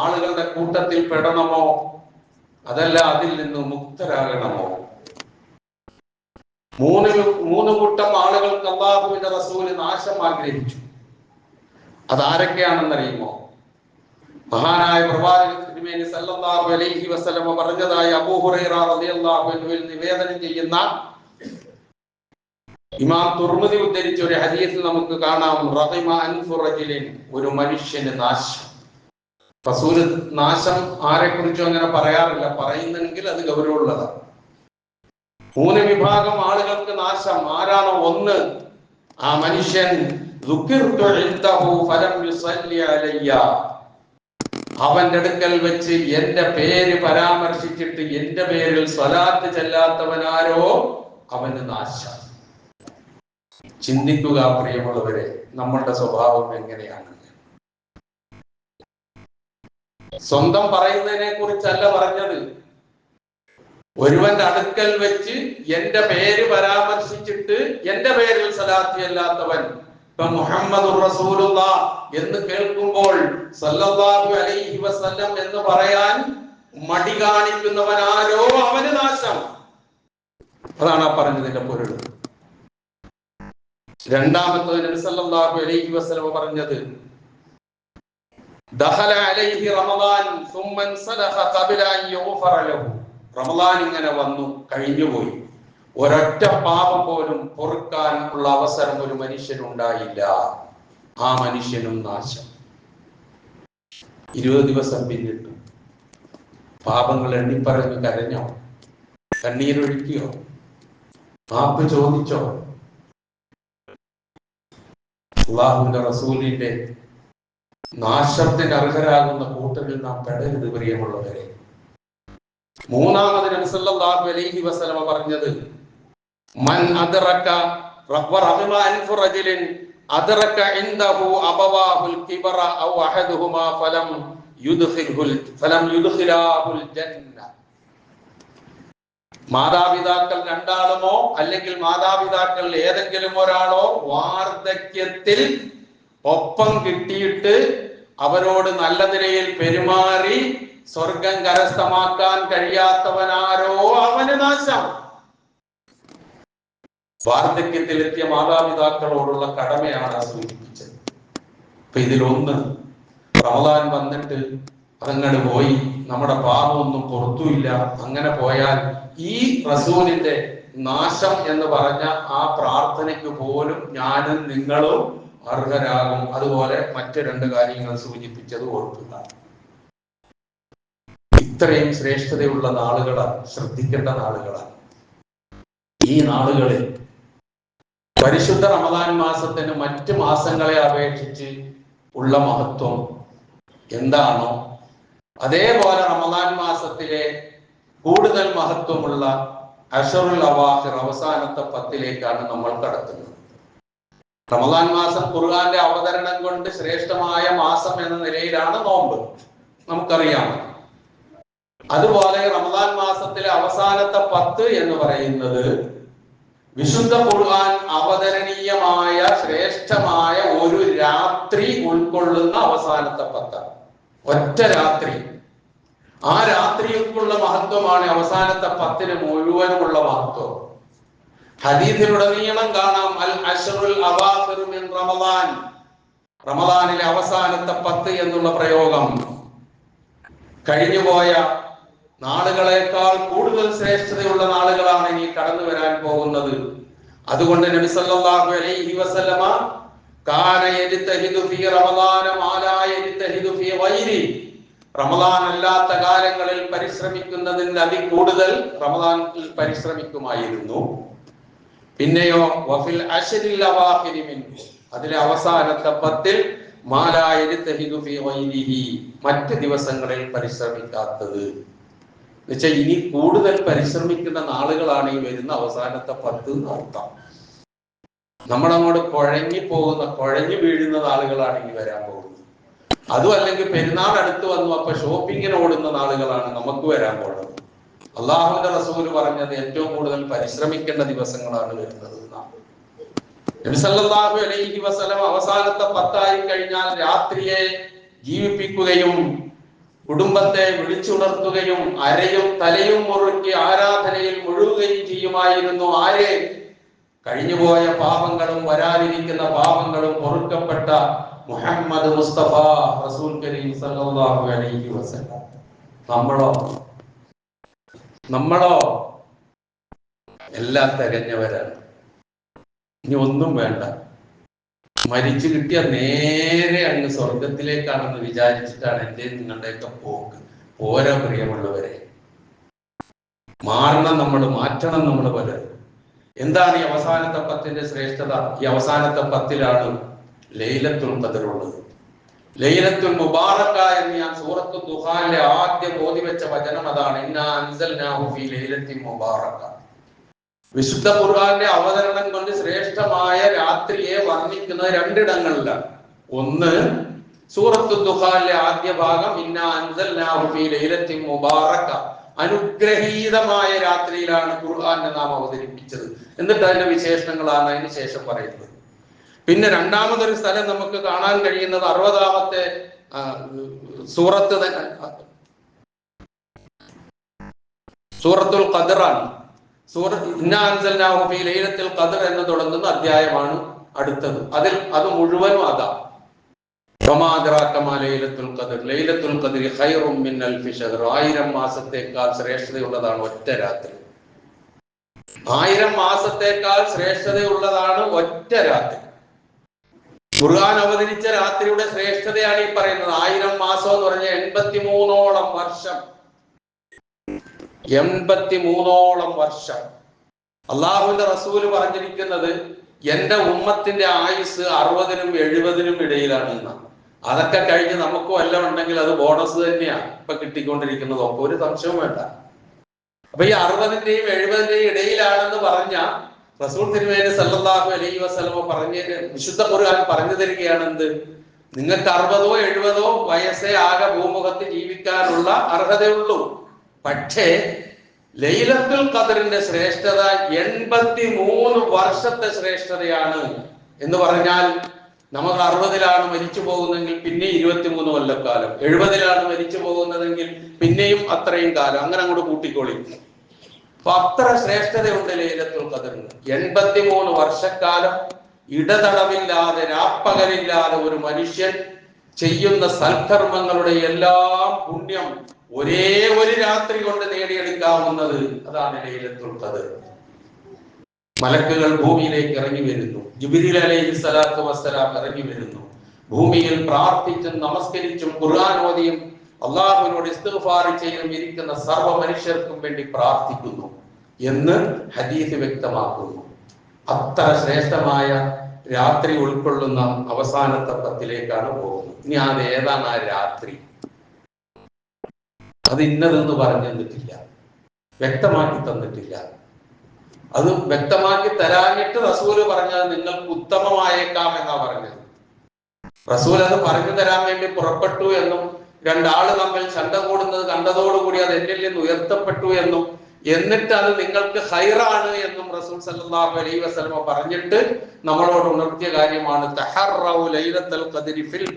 S1: ആളുകളുടെ കൂട്ടത്തിൽ പെടണമോ അതല്ല അതിൽ നിന്ന് മുക്തരാകണമോ? 3 കൂട്ടം ആളുകൾക്ക് അല്ലാഹുവിന്റെ റസൂൽ നാശം ആഗ്രഹിച്ചു. അതാരൊക്കെയാണെന്നറിയുമോ? മഹാനായ പ്രവാചകൻ തിരുമേനി സല്ലല്ലാഹു അലൈഹി വസല്ലമ പറഞ്ഞതായി അബൂ ഹുറൈറ റളിയല്ലാഹു അൻഹുവിൽ നിവേദനം ചെയ്യുന്ന ഇമാം തുർമുദി ഉദ്ധരിച്ച ഒരു ഹദീസിൽ നമുക്ക് കാണാം, റഹിമ അൻഫു റജുലിൻ, ഒരു മനുഷ്യന് നാശം. റസൂൽ നാശം ആരെ കുറിച്ചും അങ്ങനെ പറയാറില്ല, പറയുന്നെങ്കിൽ അത് ഗൗരവമുള്ളതാണ്. 3 വിഭാഗം ആളുകൾക്ക് നാശം. ആരാണോ? 1, ആ മനുഷ്യൻ അവന്റെ അടുക്കൽ വെച്ച് എന്റെ പേര് പരാമർശിച്ചിട്ട് എന്റെ പേരിൽ സ്വലാത്ത് ചെല്ലാത്തവനാരോ അവന് നാശം. ചിന്തിക്കുക പ്രിയമുള്ളവരെ, നമ്മളുടെ സ്വഭാവം എങ്ങനെയാണ്? സ്വന്തം പറയുന്നതിനെ കുറിച്ചല്ല പറഞ്ഞത്. ഒരുവന്റെ അടുക്കൽ വെച്ച് എന്റെ പേര് പരാമർശിച്ചിട്ട് എന്റെ പേരിൽ സ്വലാത്ത് ചെല്ലാത്തവൻ, ഇപ്പൊ മുഹമ്മദുർ റസൂലുള്ളാഹ് എന്ന് കേൾക്കുമ്പോൾ സല്ലല്ലാഹു അലൈഹി വസല്ലം എന്ന് പറയാൻ മടി കാണിക്കുന്നവനാരോ അവന് നാശം. അതാണ് ആ പറഞ്ഞതിന്റെ പൊരുൾ. രണ്ടാമത്തത് നബി സല്ലല്ലാഹു അലൈഹി വസല്ലം പറഞ്ഞത്, ദഖല അലൈഹി റമളാൻ സുമ്മ സലഖ ഖബല അൻ യുഗ്ഫറ ലഹു. റമളാൻ ഇങ്ങനെ വന്നു, കഴിഞ്ഞുപോയി, ഒരൊറ്റ പാപം പോലും പൊറുക്കാൻ ഉള്ള അവസരം ഒരു മനുഷ്യനുണ്ടായില്ല. ആ മനുഷ്യനും നാശം. 20 ദിവസം പിന്നിട്ടു. പാപങ്ങൾ എണ്ണിപ്പറഞ്ഞ് കരഞ്ഞോ? കണ്ണീരൊഴുക്കിയോ? മാപ്പ് ചോദിച്ചോ? അല്ലാഹുവിന്റെ റസൂലിന്റെ നാശത്തിന് അർഹരാകുന്ന കൂട്ടരിൽ നാം പെടരുത് പ്രിയമുള്ളവരെ. മൂന്നാമത് നബി സല്ലല്ലാഹു അലൈഹി വസല്ലമ പറഞ്ഞത്, മൻ അദ്റക റഹിമ അൻഫു റജുലിൻ അദ്റക ഇൻദഹു അബവാഹുൽ കിബറ ഔ അഹദുഹുമാ ഫലം യുദ്ഖിലാഹുൽ ജന്ന. മാതാപിതാക്കൾ രണ്ടാളുമോ അല്ലെങ്കിൽ മാതാപിതാക്കൾ ഏതെങ്കിലും ഒരാളോ വാർദ്ധക്യത്തിൽ ഒപ്പം കിട്ടിയിട്ട് അവരോട് നല്ല നിലയിൽ പെരുമാറി സ്വർഗം കരസ്ഥമാക്കാൻ കഴിയാത്തവനാരോ അവന് നാശം. വാർദ്ധക്യത്തിലെത്തിയ മാതാപിതാക്കളോടുള്ള കടമയാണ് സൂചിപ്പിച്ചത്. അപ്പൊ ഇതിലൊന്ന്, റമളാൻ വന്നിട്ട് അതങ്ങട് പോയി, നമ്മുടെ പാപമൊന്നും പുറത്തുമില്ല, അങ്ങനെ പോയാൽ ഈ റസൂലിന്റെ നാശം എന്ന് പറഞ്ഞ ആ പ്രാർത്ഥനയ്ക്ക് പോലും ഞാനും നിങ്ങളും അർഹരാകും. അതുപോലെ മറ്റ് 2 കാര്യങ്ങൾ സൂചിപ്പിച്ചത് ഓർക്കുക. ഇത്രയും ശ്രേഷ്ഠതയുള്ള നാളുകളാണ്, ശ്രദ്ധിക്കേണ്ട നാളുകളാണ്. ഈ നാളുകളിൽ പരിശുദ്ധ റമളാൻ മാസത്തിന് മറ്റ് മാസങ്ങളെ അപേക്ഷിച്ച് ഉള്ള മഹത്വം എന്താണോ അതേപോലെ റമളാൻ മാസത്തിലെ കൂടുതൽ മഹത്വമുള്ള അശറുൽ അവാഖിർ, അവസാനത്തെ 10ലേക്കാണ് നമ്മൾ കടത്തുന്നത്. റമളാൻ മാസം ഖുർആന്റെ അവതരണം കൊണ്ട് ശ്രേഷ്ഠമായ മാസം എന്ന നിലയിലാണ് നോമ്പ്, നമുക്കറിയാം. അതുപോലെ റമളാൻ മാസത്തിലെ അവസാനത്തെ 10 എന്ന് പറയുന്നത് വിശുദ്ധ ഖുർആൻ അവതരണീയമായ ശ്രേഷ്ഠമായ ഒരു രാത്രി ഉൾക്കൊള്ളുന്ന അവസാനത്തെ 10. ഒറ്റ രാത്രി. ആ രാത്രിക്കുള്ള മഹത്വമാണ് അവസാനത്തെ 10 മുഴുവനുമുള്ള മഹത്വം. ഹദീസിലുടനീളം കാണാം, അൽ അശ്റുൽ അവാഖിർ മിൻ റമളാൻ, റമളാനിലെ അവസാനത്തെ 10 എന്നുള്ള പ്രയോഗം കഴിഞ്ഞുപോയ നാളുകളെക്കാൾ കൂടുതൽ ശ്രേഷ്ഠതയുള്ള നാളുകളാണ് ഇനി കടന്നു വരാൻ പോകുന്നത്. അതുകൊണ്ട് നബി സല്ലല്ലാഹു അലൈഹി വസല്ലമ കാന യജ്തഹിദു ഫീ റമളാന മാ ലാ യജ്തഹിദു ഫീ ഗൈരി, റമളാൻ അല്ലാത്ത കാലങ്ങളിൽ പരിശ്രമിക്കുന്നതിന് അതികൂടുതൽ റമളാനിൽ പരിശ്രമിക്കുമായിരുന്നു. പിന്നെയോ വഫിൽ അശ്രിൽ അവാഖിരി മിൻഹു, അതിലെ അവസാനത്തെ 10 മാ ലാ യജ്തഹിദു ഫീ ഗൈരിഹി, മറ്റ് ദിവസങ്ങളിൽ പരിശ്രമിക്കാത്തത്. എന്നുവെച്ചാൽ ഇനി കൂടുതൽ പരിശ്രമിക്കുന്ന നാളുകളാണ് ഈ വരുന്ന അവസാനത്തെ 10 അർത്ഥം. നമ്മളങ്ങോട്ട് കുഴഞ്ഞു വീഴുന്ന നാളുകളാണ് ഇനി വരാൻ പോകുന്നത്. അതും അല്ലെങ്കിൽ പെരുന്നാൾ അടുത്ത് വന്നു അപ്പൊ ഷോപ്പിങ്ങിന് ഓടുന്ന നാളുകളാണ് നമുക്ക് വരാൻ പോകുന്നത്. അള്ളാഹുവിന്റെ റസൂല് പറഞ്ഞത് ഏറ്റവും കൂടുതൽ പരിശ്രമിക്കേണ്ട ദിവസങ്ങളാണ് വരുന്നത്. നബി സല്ലല്ലാഹു അലൈഹി വസല്ലം അവസാനത്തെ 10 ആയി കഴിഞ്ഞാൽ രാത്രിയെ ജീവിപ്പിക്കുകയും കുടുംബത്തെ വിളിച്ചുണർത്തുകയും അരയും തലയും മുറുക്കി ആരാധനയിൽ മുഴുകുകയും ചെയ്യുമായിരുന്നു. ആരെ? കഴിഞ്ഞുപോയ പാപങ്ങളും വരാനിരിക്കുന്ന പാപങ്ങളും പൊറുക്കപ്പെട്ട മുഹമ്മദ് മുസ്തഫ റസൂൽ കരീം സല്ലല്ലാഹു അലൈഹി വസല്ലം. നമ്മളോ എല്ലാം തികഞ്ഞവരാണ്. ഇനി ഒന്നും വേണ്ട. മരിച്ചു കിട്ടിയ നേരെ അങ്ങ് സ്വർഗത്തിലേക്കാണെന്ന് വിചാരിച്ചിട്ടാണ് എൻ്റെ നിങ്ങളുടെയൊക്കെ പോക്ക്. പോരാ പ്രിയമുള്ളവരെ, മാറ്റണം നമ്മൾ പലരും. എന്താണ് ഈ അവസാനത്തെ 10ന്റെ ശ്രേഷ്ഠത? ഈ അവസാനത്തെ 10ലാണ് ലൈലത്തുൽ ഖദർ ഉള്ളത്. ലൈലത്തുൽ മുബാറക എന്ന് ഞാൻ സൂറത്തുൽ ദുഹാനിലെ ആദ്യം ഓതി വെച്ച വചനം അതാണ്. ഇന്നാ അൻസൽനാഹു ഫീ ലൈലത്തിൻ മുബാറക. വിശുദ്ധ ഖുർആന്റെ അവതരണം കൊണ്ട് ശ്രേഷ്ഠമായ രാത്രിയെ വർണ്ണിക്കുന്നത് 2 ഇടങ്ങളിലാണ്. ഒന്ന് സൂറത്തുൽ ദുഹാനിലെ ആദ്യ ഭാഗം ഇന്നാ അൻസൽനാഹു ഫീ ലൈലത്തിൻ മുബാറക, അനുഗ്രഹീതമായ രാത്രിയിലാണ് ഖുർആനെ നാം അവതരിപ്പിച്ചത്. എന്നിട്ട് അതിന്റെ വിശേഷണങ്ങളാണ് അതിന് ശേഷം പറയുന്നത്. പിന്നെ രണ്ടാമതൊരു സ്ഥലം നമുക്ക് കാണാൻ കഴിയുന്നത് 60ാമത്തെ സൂറത്തുൽ ഖദറാണ്. ഇന്നാ അൻസൽനാഹു ഫീ ലൈലത്തുൽ ഖദർ എന്ന് തുടങ്ങുന്ന അധ്യായമാണ് അടുത്തത്. അത് മുഴുവനും അതാ. വമാ അദ്റാക മാ ലൈലത്തുൽ ഖദർ ലൈലത്തുൽ ഖദ്രി ഖൈറും മിൻ അൽഫി ശഹർ. 1000 മാസത്തേക്കാൾ ശ്രേഷ്ഠതയുള്ളതാണ് ഒറ്റ രാത്രി. 1000 മാസത്തേക്കാൾ ശ്രേഷ്ഠതയുള്ളതാണ് ഒറ്റ രാത്രി. ഖുർആൻ അവതരിച്ച രാത്രിയുടെ ശ്രേഷ്ഠതയാണ് ഈ പറയുന്നത്. 1000 മാസം എന്ന് പറഞ്ഞാൽ 83ഓളം വർഷം. 83ഓളം വർഷം. അള്ളാഹുവിന്റെ റസൂല് പറഞ്ഞിരിക്കുന്നത് എന്റെ ഉമ്മത്തിന്റെ ആയുസ് 60നും 70നും ഇടയിലാണ് എന്നാണ്. അതൊക്കെ കഴിഞ്ഞ് നമുക്ക് വല്ലതും ഉണ്ടെങ്കിൽ അത് ബോണസ് തന്നെയാണ് ഇപ്പൊ കിട്ടിക്കൊണ്ടിരിക്കുന്നത്. ഒക്കെ ഒരു സംശയവും വേണ്ട. അപ്പൊ ഈ 60ന്റെയും 70ന്റെയും ഇടയിലാണെന്ന് പറഞ്ഞ റസൂൽ തിരുമേനി സല്ലല്ലാഹു അലൈഹി വസല്ലം വിശുദ്ധ ഖുർആൻ പറഞ്ഞു തരികയാണ് എന്ത്? നിങ്ങൾക്ക് 60ഓ 70ഓ വയസ്സേ ആകെ ഭൂമുഖത്ത് ജീവിക്കാനുള്ള അർഹതയുള്ളൂ. പക്ഷേ ലൈലത്തുൽ ഖദറിന്റെ ശ്രേഷ്ഠത 83 വർഷത്തെ ശ്രേഷ്ഠതയാണ്. എന്ന് പറഞ്ഞാൽ നമ്മൾ 60ലാണ് മരിച്ചു പോകുന്നതെങ്കിൽ പിന്നെ 23 കൊല്ലക്കാലം, 70ലാണ് മരിച്ചു പോകുന്നതെങ്കിൽ പിന്നെയും അത്രയും കാലം, അങ്ങനെ അങ്ങോട്ട് കൂട്ടിക്കോളി. അപ്പൊ അത്ര ശ്രേഷ്ഠതയുണ്ട് ലൈലത്തുൽ ഖദറിന്. 83 വർഷക്കാലം ഇടതടവില്ലാതെ രാപ്പകലില്ലാതെ ഒരു മനുഷ്യൻ ചെയ്യുന്ന സൽക്കർമ്മങ്ങളുടെ എല്ലാം പുണ്യം ഒരേ ഒരു രാത്രി കൊണ്ട് നേടിയെടുക്കാവുന്നത് അതാണ് ലൈലത്തുൽ ഖദർ. മലക്കുകൾ ഭൂമിയിലേക്ക് ഇറങ്ങി വരുന്നു. ജിബ്രീൽ അലൈഹി സ്വലാത്തു വസ്സലാം ഇറങ്ങി വരുന്നു. ഭൂമിയിൽ പ്രാർത്ഥിച്ചും നമസ്കരിച്ചും ഖുർആൻ ഓതിയും അള്ളാഹുവിനോട് ഇസ്തിഗ്ഫാർ ചെയ്തും ഇരിക്കുന്ന സർവ്വ മനുഷ്യർക്കും വേണ്ടി പ്രാർത്ഥിക്കുന്നു എന്ന് ഹദീസ് വ്യക്തമാക്കുന്നു. അത്ര ശ്രേഷ്ഠമായ രാത്രി ഉൾക്കൊള്ളുന്ന അവസാനത്തെ 10ലേക്കാണ് പോകുന്നത്. ഇനി അത് ഏതാണ് ആ രാത്രി? അത് ഇന്നതെന്ന് പറഞ്ഞു തന്നിട്ടില്ല, വ്യക്തമാക്കി തന്നിട്ടില്ല. അത് വ്യക്തമാക്കി തരാഞ്ഞിട്ട് റസൂല് പറഞ്ഞത് നിങ്ങൾക്ക് ഉത്തമമായേക്കാം എന്നാ പറഞ്ഞത്. റസൂൽ അത് പറഞ്ഞു തരാൻ വേണ്ടി പുറപ്പെട്ടു എന്നും 2 ആള് തമ്മിൽ ചണ്ട കൂടുന്നത് കണ്ടതോടുകൂടി അത് എന്നിൽ നിന്ന് ഉയർത്തപ്പെട്ടു എന്നും എന്നിട്ട് അത് നിങ്ങൾക്ക് ഖൈറാണ് എന്നും റസൂൽ സല്ലല്ലാഹു അലൈഹി വസല്ലം പറഞ്ഞിട്ട് നമ്മളോട് ഉണർത്തിയ കാര്യമാണ് തഹറഉ ലൈലത്തുൽ ഖദ്രി ഫിൽ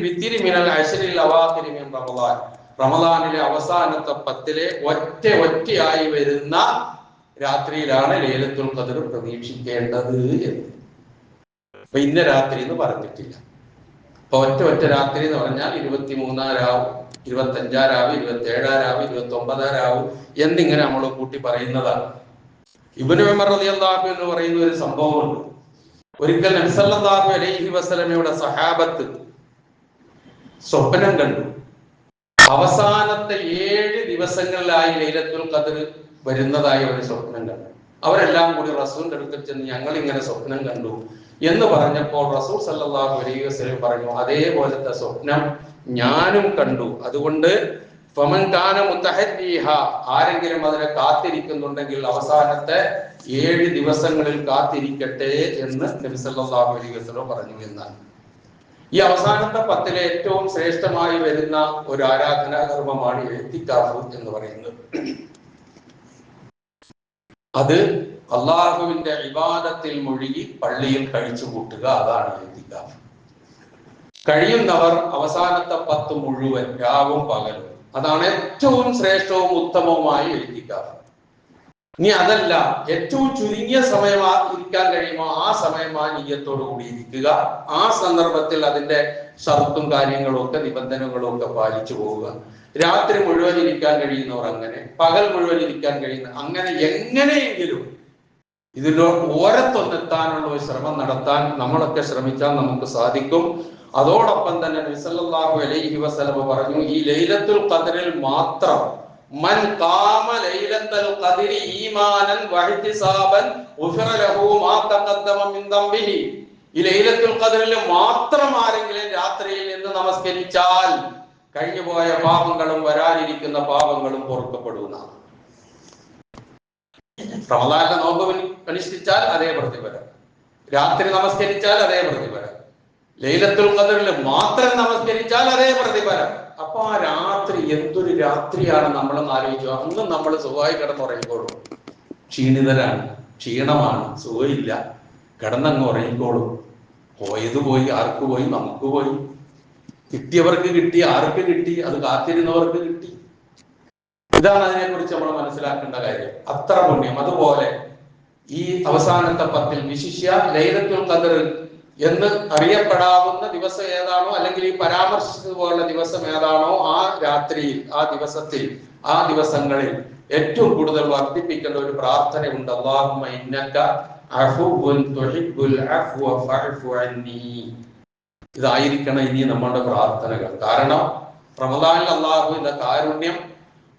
S1: വിത്രി മിനൽ അശ്റിൽ അവാഖിരി മിൻ റമളാൻ. റമളാനിലെ അവസാനത്തെ 10ലെ ഒറ്റയായി വരുന്ന രാത്രിയിലാണ് ലൈലത്തുൽ ഖദ്ർ പ്രതീക്ഷിക്കേണ്ടത് എന്ന്. അപ്പൊ ഇന്ന രാത്രി എന്ന് പറഞ്ഞിട്ടില്ല. അപ്പൊ ഒറ്റ രാത്രി എന്ന് പറഞ്ഞാൽ 23 രാവ്, 25 രാവ്, 27 രാവ്, 29 രാവ് എന്നിങ്ങനെ നമ്മൾ കൂട്ടി പറയുന്നതാണ്. ഇബ്നു ഉമർ റളിയല്ലാഹു അൻഹു പറയുന്ന ഒരു സംഭവമുണ്ട്. ഒരിക്കൽ നബി സല്ലല്ലാഹു അലൈഹി വസല്ലമയുടെ സഹാബത്ത് സ്വപ്നം കണ്ടു. അവസാനത്തെ 7 ദിവസങ്ങളിലായി ലൈലത്തുൽ ഖദ്ർ വരുന്നതായി ഒരു സ്വപ്നം കണ്ടു. അവരെല്ലാം കൂടി റസൂലിന്റെ അടുത്ത് ചെന്ന് ഞങ്ങൾ ഇങ്ങനെ സ്വപ്നം കണ്ടു എന്ന് പറഞ്ഞപ്പോൾ റസൂൽ സല്ലല്ലാഹു അലൈഹി വസല്ലം പറഞ്ഞു, അതേപോലത്തെ സ്വപ്നം ഞാനും കണ്ടു. അതുകൊണ്ട് ഫമൻ കാന മുത്തഹദ്ദീഹ, ആരെങ്കിലും അതിനെ കാത്തിരിക്കുന്നുണ്ടെങ്കിൽ അവസാനത്തെ 7 ദിവസങ്ങളിൽ കാത്തിരിക്കട്ടെ എന്ന് നബി സല്ലല്ലാഹു അലൈഹി വസല്ലം പറഞ്ഞു എന്നാണ്. ഈ അവസാനത്തെ 10 ഏറ്റവും ശ്രേഷ്ഠമായി വരുന്ന ഒരു ആരാധനാ കർമ്മമാണ് ഇഅ്തികാഫ് എന്ന് പറയുന്നത്. അത് അള്ളാഹുവിന്റെ ഇബാദത്തിൽ മുഴുകി പള്ളിയിൽ കഴിച്ചു കൂട്ടുക, അതാണ് ഇഅ്തികാഫ്. കഴിയുന്നവർ അവസാനത്തെ 10 മുഴുവൻ രാവും പകലും, അതാണ് ഏറ്റവും ശ്രേഷ്ഠവും ഉത്തമവുമായി ഇഅ്തികാഫ്. ഇനി അതല്ല, ഏറ്റവും ചുരുങ്ങിയ സമയം ഇരിക്കാൻ കഴിയുമോ ആ സമയം ആ നിയ്യത്തോടു കൂടി ഇരിക്കുക. ആ സന്ദർഭത്തിൽ അതിന്റെ ഷർത്തും കാര്യങ്ങളും ഒക്കെ നിബന്ധനകളും ഒക്കെ പാലിച്ചു പോവുക. രാത്രി മുഴുവൻ ഇരിക്കാൻ കഴിയുന്നവർ അങ്ങനെ, പകൽ മുഴുവൻ ഇരിക്കാൻ കഴിയുന്ന അങ്ങനെ, എങ്ങനെയെങ്കിലും ഇതിലോ ഓരത്തൊന്നെത്താനുള്ള ഒരു ശ്രമം നടത്താൻ നമ്മളൊക്കെ ശ്രമിച്ചാൽ നമുക്ക് സാധിക്കും. അതോടൊപ്പം തന്നെ നബി സല്ലല്ലാഹു അലൈഹി വസല്ലം പറഞ്ഞു, ഈ ലൈലത്തുൽ ഖദ്റിൽ മാത്രം മൻ ഖാമ ലൈലത്തുൽ ഖദ്രി ഈമാനൻ വഹ്തിസാബൻ ഗുഫിറ ലഹു മാ തഖദ്ദമ മിൻ ദംബിഹി, ഈ ലൈലത്തുൽ ഖദ്റിൽ മാത്രം ആരെങ്കിലും രാത്രിയിൽ നിന്ന് നമസ്കരിച്ചാൽ കഴിഞ്ഞുപോയ പാപങ്ങളും വരാനിരിക്കുന്ന പാപങ്ങളും പൊറുക്കപ്പെടുന്നതാണ്. റമദാനിലെ നോമ്പ് അനുഷ്ഠിച്ചാൽ അതേ പ്രതിഫലം, രാത്രി നമസ്കരിച്ചാൽ അതേ പ്രതിഫലം, ലൈലത്തുൽ ഖദ്റിൽ മാത്രം നമസ്കരിച്ചാൽ അതേ പ്രതിഫലം. അപ്പൊ ആ രാത്രി എന്തൊരു രാത്രിയാണ് നമ്മളെന്ന് ആലോചിച്ചു. അന്ന് നമ്മൾ സുഖമായി കിടന്നുറങ്ങിക്കോളും. ക്ഷീണിതരാണ്, ക്ഷീണമാണ്, സുഖമില്ല, കിടന്നങ്ങ് ഉറങ്ങിക്കോളും. പോയത് പോയി, ആർക്ക് പോയി? നമുക്ക് പോയി. കിട്ടിയവർക്ക് കിട്ടി, ആർക്ക് കിട്ടി? അത് കാത്തിരുന്നവർക്ക് കിട്ടി. ഇതാണ് അതിനെക്കുറിച്ച് നമ്മൾ മനസ്സിലാക്കേണ്ട കാര്യം. അത്ര പുണ്യം. അതുപോലെ ഈ അവസാനത്തെ 10 വിശിഷ്യ ലൈലത്തുൽ ഖദ്ർ എന്ന് അറിയപ്പെടാവുന്ന ദിവസം ഏതാണോ, അല്ലെങ്കിൽ ഈ പരാമർശിച്ചതുപോലുള്ള ദിവസം ഏതാണോ, ആ രാത്രിയിൽ, ആ ദിവസത്തിൽ, ആ ദിവസങ്ങളിൽ ഏറ്റവും കൂടുതൽ വർദ്ധിപ്പിക്കേണ്ട ഒരു പ്രാർത്ഥനയുണ്ട്. അല്ലാഹുമ്മ ഇന്നക അഫുവ്വുൻ തുഹിബ്ബുൽ അഫ്വ ഫഅഫു അന്നി. ഇതായിരിക്കണം ഇനി നമ്മുടെ പ്രാർത്ഥനകൾ. കാരണം റമദാനിൽ അല്ലാഹുവിന്റെ കാരുണ്യം,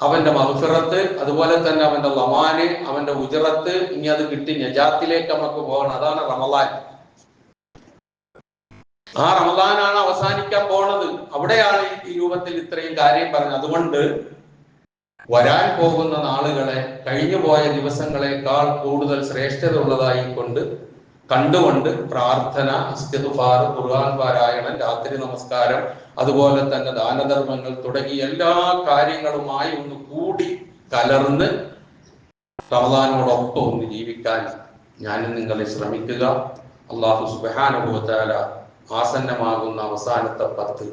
S1: അവന്റെ മഗ്ഫിറത്ത്, അതുപോലെ തന്നെ അവന്റെ ലമാന്, അവന്റെ ഉജ്റത്ത്, ഇനി അത് കിട്ടി നജാത്തിലേക്ക് നമുക്ക് പോകണം. അതാണ് റമദാൻ. ആ റമദാനാണ് അവസാനിക്കാൻ പോണത്. അവിടെയാണ് ഈ രൂപത്തിൽ ഇത്രയും കാര്യം പറഞ്ഞത്. അതുകൊണ്ട് വരാൻ പോകുന്ന നാളുകളെ കഴിഞ്ഞു പോയ ദിവസങ്ങളെക്കാൾ കൂടുതൽ ശ്രേഷ്ഠത ഉള്ളതായി കണ്ടുകൊണ്ട് പ്രാർത്ഥന, ഇസ്തിഗ്ഫാർ, ഖുർആൻ പാരായണം, രാത്രി നമസ്കാരം, അതുപോലെ തന്നെ ദാനധർമ്മങ്ങൾ തുടങ്ങി എല്ലാ കാര്യങ്ങളുമായി ഒന്ന് കൂടി കലർന്ന് റമദാനോടൊപ്പം ഒന്ന് ജീവിക്കാൻ ഞാനും നിങ്ങളെ ശ്രമിക്കുക. അല്ലാഹു സുബ്ഹാനഹു വ തആല ആസന്നമാകുന്ന അവസാനത്തെ 10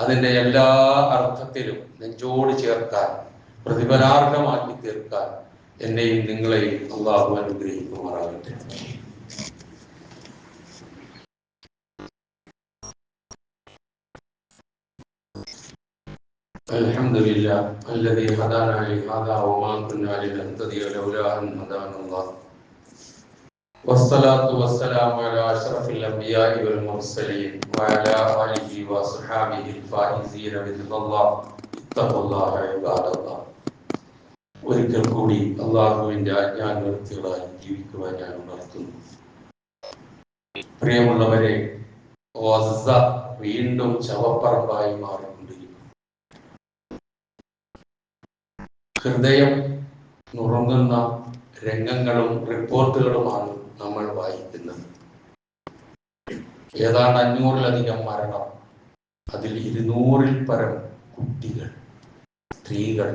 S1: അതിന്റെ എല്ലാ അർത്ഥത്തിലും നെഞ്ചോട് ചേർക്കാൻ, പ്രതിഫലാർഹമാക്കി തീർക്കാൻ എന്നെയും നിങ്ങളെയും അല്ലാഹു അനുഗ്രഹിക്കുമാറാകട്ടെ. അൽഹംദുലില്ലാഹ് അല്ലദീ ഹദാനാ ലിഹാദാ വമാ കുന്നാ ലിനഹ്തദിയ ലൗലാ അൻ ഹദാനല്ലാഹ് വസ്സലാത്തു വസ്സലാമു അലാ അഷ്റഫിൽ അംബിയാഇ വൽ മുർസലീൻ വഅലാ ആലിഹി വസ്ഹബിഹിൽ ഫായിസീന ബില്ലാഹ് ഇത്തഖുല്ലാഹ ഇബാദല്ലാഹ്. ഒരിക്കൽ കൂടി അല്ലാഹുവിന്റെ ആജ്ഞാനുവർത്തികളായി ജീവിക്കുവാൻ ഞാൻ ഉണർത്തുന്നു. പ്രിയമുള്ളവരെ, ഗസ വീണ്ടും ശവപ്പറമ്പായി മാറിക്കൊണ്ടിരിക്കുന്നു. ഹൃദയം നുറുങ്ങുന്ന രംഗങ്ങളും റിപ്പോർട്ടുകളുമാണ് നമ്മൾ വായിക്കുന്നത്. ഏതാണ്ട് 500-ലധികം മരണം, അതിൽ 200-ൽ പരം കുട്ടികൾ, സ്ത്രീകൾ.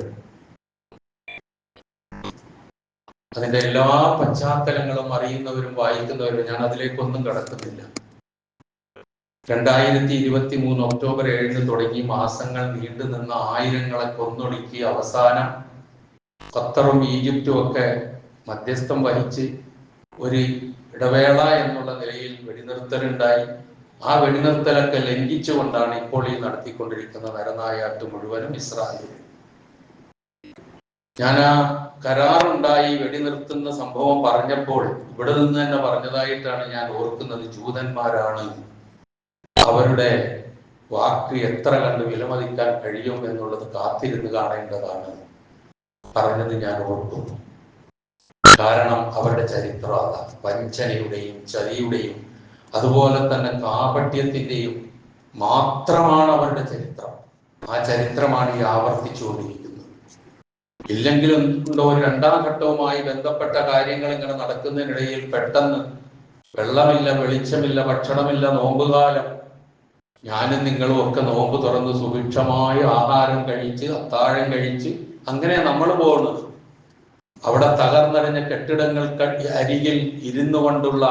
S1: അതിന്റെ എല്ലാ പശ്ചാത്തലങ്ങളും അറിയുന്നവരും വായിക്കുന്നവരും, ഞാൻ അതിലേക്കൊന്നും കടക്കുന്നില്ല. 2023 ഒക്ടോബർ 7 തുടങ്ങി മാസങ്ങൾ നീണ്ടു നിന്ന ആയിരങ്ങളെ കൊന്നൊടുക്കി അവസാനം ഖത്തറും ഈജിപ്തും ഒക്കെ മധ്യസ്ഥം വഹിച്ച് ഒരു ഇടവേള എന്നുള്ള നിലയിൽ വെടിനിർത്തലുണ്ടായി. ആ വെടിനിർത്തലൊക്കെ ലംഘിച്ചുകൊണ്ടാണ് ഇപ്പോൾ ഈ നടത്തിക്കൊണ്ടിരിക്കുന്ന നരനായാട്ട് മുഴുവനും ഇസ്രായേൽ. ഞാൻ ആ കരാറുണ്ടായി വെടിനിർത്തുന്ന സംഭവം പറഞ്ഞപ്പോൾ ഇവിടെ നിന്ന് തന്നെ പറഞ്ഞതായിട്ടാണ് ഞാൻ ഓർക്കുന്നത്. ജൂതന്മാരാണ്, അവരുടെ വാക്ക് എത്ര കണ്ട് വിലമതിക്കാൻ കഴിയും എന്നുള്ളത് കാത്തിരുന്ന് കാണേണ്ടതാണ് പറഞ്ഞത് ഞാൻ ഓർക്കുന്നു. കാരണം അവരുടെ ചരിത്രം അതാണ്. വഞ്ചനയുടെയും ചതിയുടെയും അതുപോലെ തന്നെ കാപട്യത്തിന്റെയും മാത്രമാണ് അവരുടെ ചരിത്രം. ആ ചരിത്രമാണ് ഈ ആവർത്തിച്ചുകൊണ്ടിരിക്കുന്നത്. ഇല്ലെങ്കിലും ഉണ്ടോ ഒരു രണ്ടാം ഘട്ടവുമായി ബന്ധപ്പെട്ട കാര്യങ്ങൾ ഇങ്ങനെ നടക്കുന്നതിനിടയിൽ പെട്ടെന്ന് വെള്ളമില്ല, വെളിച്ചമില്ല, ഭക്ഷണമില്ല, നോമ്പുകാലം, ഞാനും നിങ്ങളും ഒക്കെ നോമ്പ് തുറന്ന് സുഭിക്ഷമായ ആഹാരം കഴിച്ച് അത്താഴം കഴിച്ച് അങ്ങനെ നമ്മൾ പോകുന്നത്. അവിടെ തകർന്നറിഞ്ഞ കെട്ടിടങ്ങൾക്ക് അരികിൽ ഇരുന്നു കൊണ്ടുള്ള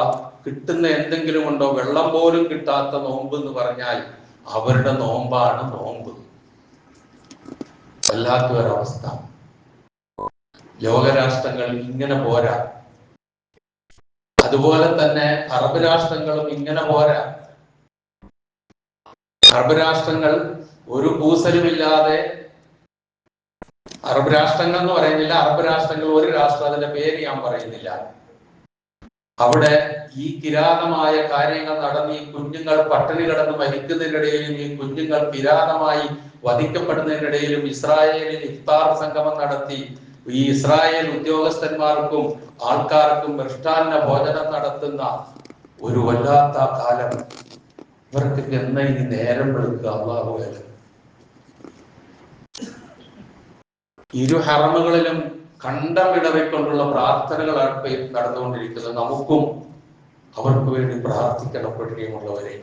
S1: കിട്ടുന്ന എന്തെങ്കിലും ഉണ്ടോ? വെള്ളം പോലും കിട്ടാത്ത നോമ്പ് എന്ന് പറഞ്ഞാൽ അവരുടെ നോമ്പാണ് നോമ്പ്. വല്ലാത്തൊരവസ്ഥ. ലോകരാഷ്ട്രങ്ങൾ ഇങ്ങനെ പോരാ, അതുപോലെ തന്നെ അറബ് രാഷ്ട്രങ്ങളും ഇങ്ങനെ പോരാ. അറബ് രാഷ്ട്രങ്ങൾ ഒരു കൂസലുമില്ലാതെ, അറബ് രാഷ്ട്രങ്ങൾ എന്ന് പറയുന്നില്ല, അറബ് രാഷ്ട്രങ്ങൾ ഒരു രാഷ്ട്രം, അതിന്റെ പേര് ഞാൻ പറയുന്നില്ല. അവിടെ ഈ കിരാതമായ കാര്യങ്ങൾ നടന്ന് ഈ കുഞ്ഞുങ്ങൾ പട്ടിണി കിടന്ന് മരിക്കുന്നതിനിടയിലും ഈ കുഞ്ഞുങ്ങൾ കിരാതമായി വധിക്കപ്പെടുന്നതിനിടയിലും ഇസ്രായേലിൽ ഇഫ്താർ സംഗമം നടത്തി ഈ ഇസ്രായേൽ ഉദ്യോഗസ്ഥന്മാർക്കും ആൾക്കാർക്കും മൃഷ്ടാന്ന ഭോജനം നടത്തുന്ന ഒരു വല്ലാത്ത കാലം. ഇവർക്ക് എന്നാ ഇനി നേരം വെളുക്കുക? അല്ലാഹു അലം. ഇരു ഹറമുകളിലും കണ്ടം വിടവിക്കൊണ്ടുള്ള പ്രാർത്ഥനകളാണ് നടന്നുകൊണ്ടിരിക്കുന്നത്. നമുക്കും അവർക്ക് വേണ്ടി പ്രാർത്ഥിക്കണം. പ്രിയമുള്ളവരെ,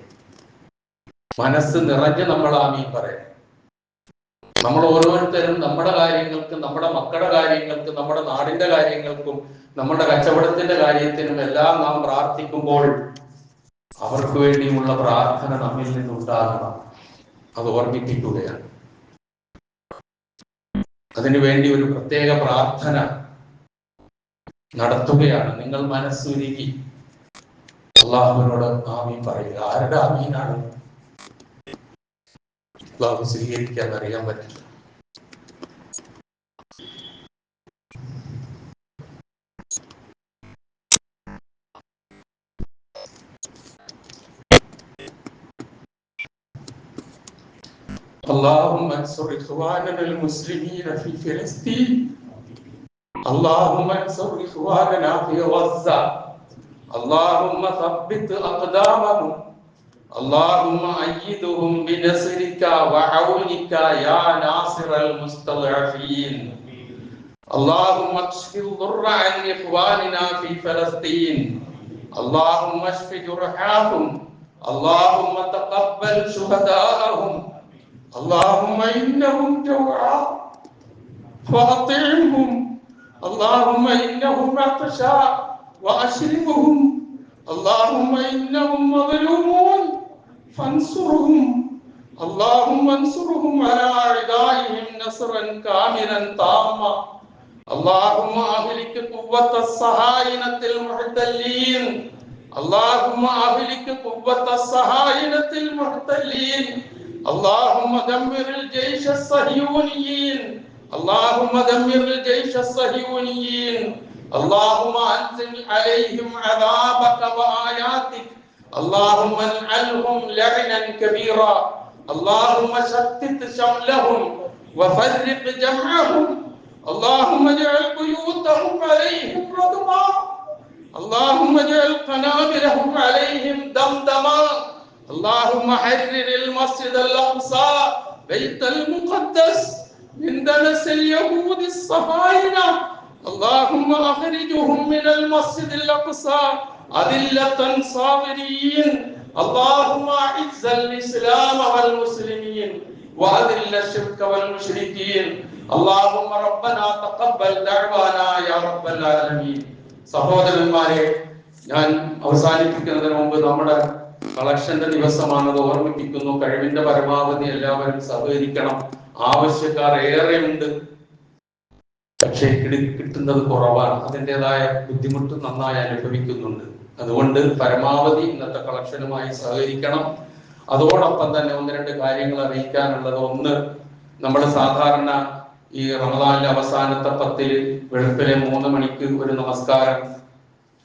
S1: മനസ്സ് നിറഞ്ഞ് നമ്മൾ ആമീൻ പറയാം. നമ്മൾ ഓരോരുത്തരും നമ്മുടെ കാര്യങ്ങൾക്കും നമ്മുടെ മക്കളുടെ കാര്യങ്ങൾക്കും നമ്മുടെ നാടിന്റെ കാര്യങ്ങൾക്കും നമ്മുടെ കച്ചവടത്തിന്റെ കാര്യത്തിനും എല്ലാം നാം പ്രാർത്ഥിക്കുമ്പോൾ അവർക്ക് വേണ്ടിയുള്ള പ്രാർത്ഥന നമ്മിൽ നിന്നുണ്ടാകണം. അത് ഓർമ്മിപ്പിക്കുകയാണ്. അതിനുവേണ്ടി ഒരു പ്രത്യേക പ്രാർത്ഥന നടത്തുകയാണ്. നിങ്ങൾ മനസ്സുരുകി അള്ളാഹുവിനോട് ആമീൻ പറയുക. ആരുടെ ആമീനാണ്? അള്ളാഹു സ്വീകരിക്കാൻ അറിയാൻ പറ്റില്ല. اللهم انصر إخواننا المسلمين في فلسطين. اللهم انصر إخواننا في غزة. اللهم ثبت أقدامهم. اللهم أيدهم بنصرك وعونك يا ناصر المستضعفين. اللهم اكشف الضر عن إخواننا في فلسطين. اللهم اشف جرحاهم. اللهم تقبل شهداءهم. اللهم إنهم جوعى فأطعمهم. اللهم إنهم عطشاء وأشربهم. اللهم إنهم مظلومون فانصرهم. اللهم انصرهم على أعدائهم نصرا كاملا تاما. اللهم أهلك قوة الصهاينة المحتلين. اللهم أهلك قوة الصهاينة المحتلين. اللهم دمر الجيش الصهيونيين. اللهم دمر الجيش الصهيونيين. اللهم أنزل عليهم عذابك وآياتك. اللهم انعلهم لعنا كبيرا. اللهم شتت شملهم وفرق جمعهم. اللهم اجعل بيوتهم عليهم ردما. اللهم اجعل قنابلهم عليهم دمدما. اللهم حرر المسجد الأقصى بيت المقدس من دنس اليهود الصهاينة. اللهم أخرجهم من المسجد الأقصى أذلة صابرين. اللهم أعز الإسلام والمسلمين وأذل الشرك والمشركين. اللهم ربنا تقبل دعوانا يا رب العالمين. സഹോദരന്മാരെ, ഞാൻ അവസാനിപ്പിക്കുന്നതിന് മുമ്പ് നമ്മുടെ കളക്ഷന്റെ ദിവസമാണത് ഓർമ്മിപ്പിക്കുന്നു. കഴിവിന്റെ പരമാവധി എല്ലാവരും സഹകരിക്കണം. ആവശ്യക്കാർ ഏറെയുണ്ട്, പക്ഷേ കിട്ടുന്നത് കുറവാണ്. അതിൻ്റെതായ ബുദ്ധിമുട്ട് നന്നായി അനുഭവിക്കുന്നുണ്ട്. അതുകൊണ്ട് പരമാവധി ഇന്നത്തെ കളക്ഷനുമായി സഹകരിക്കണം. അതോടൊപ്പം തന്നെ ഒന്ന് രണ്ട് കാര്യങ്ങൾ അറിയിക്കാനുള്ളത്. ഒന്ന്, നമ്മൾ സാധാരണ ഈ റമദാനിലെ അവസാനത്തെ 10 വെളുപ്പിലെ 3 മണിക്ക് ഒരു നമസ്കാരം,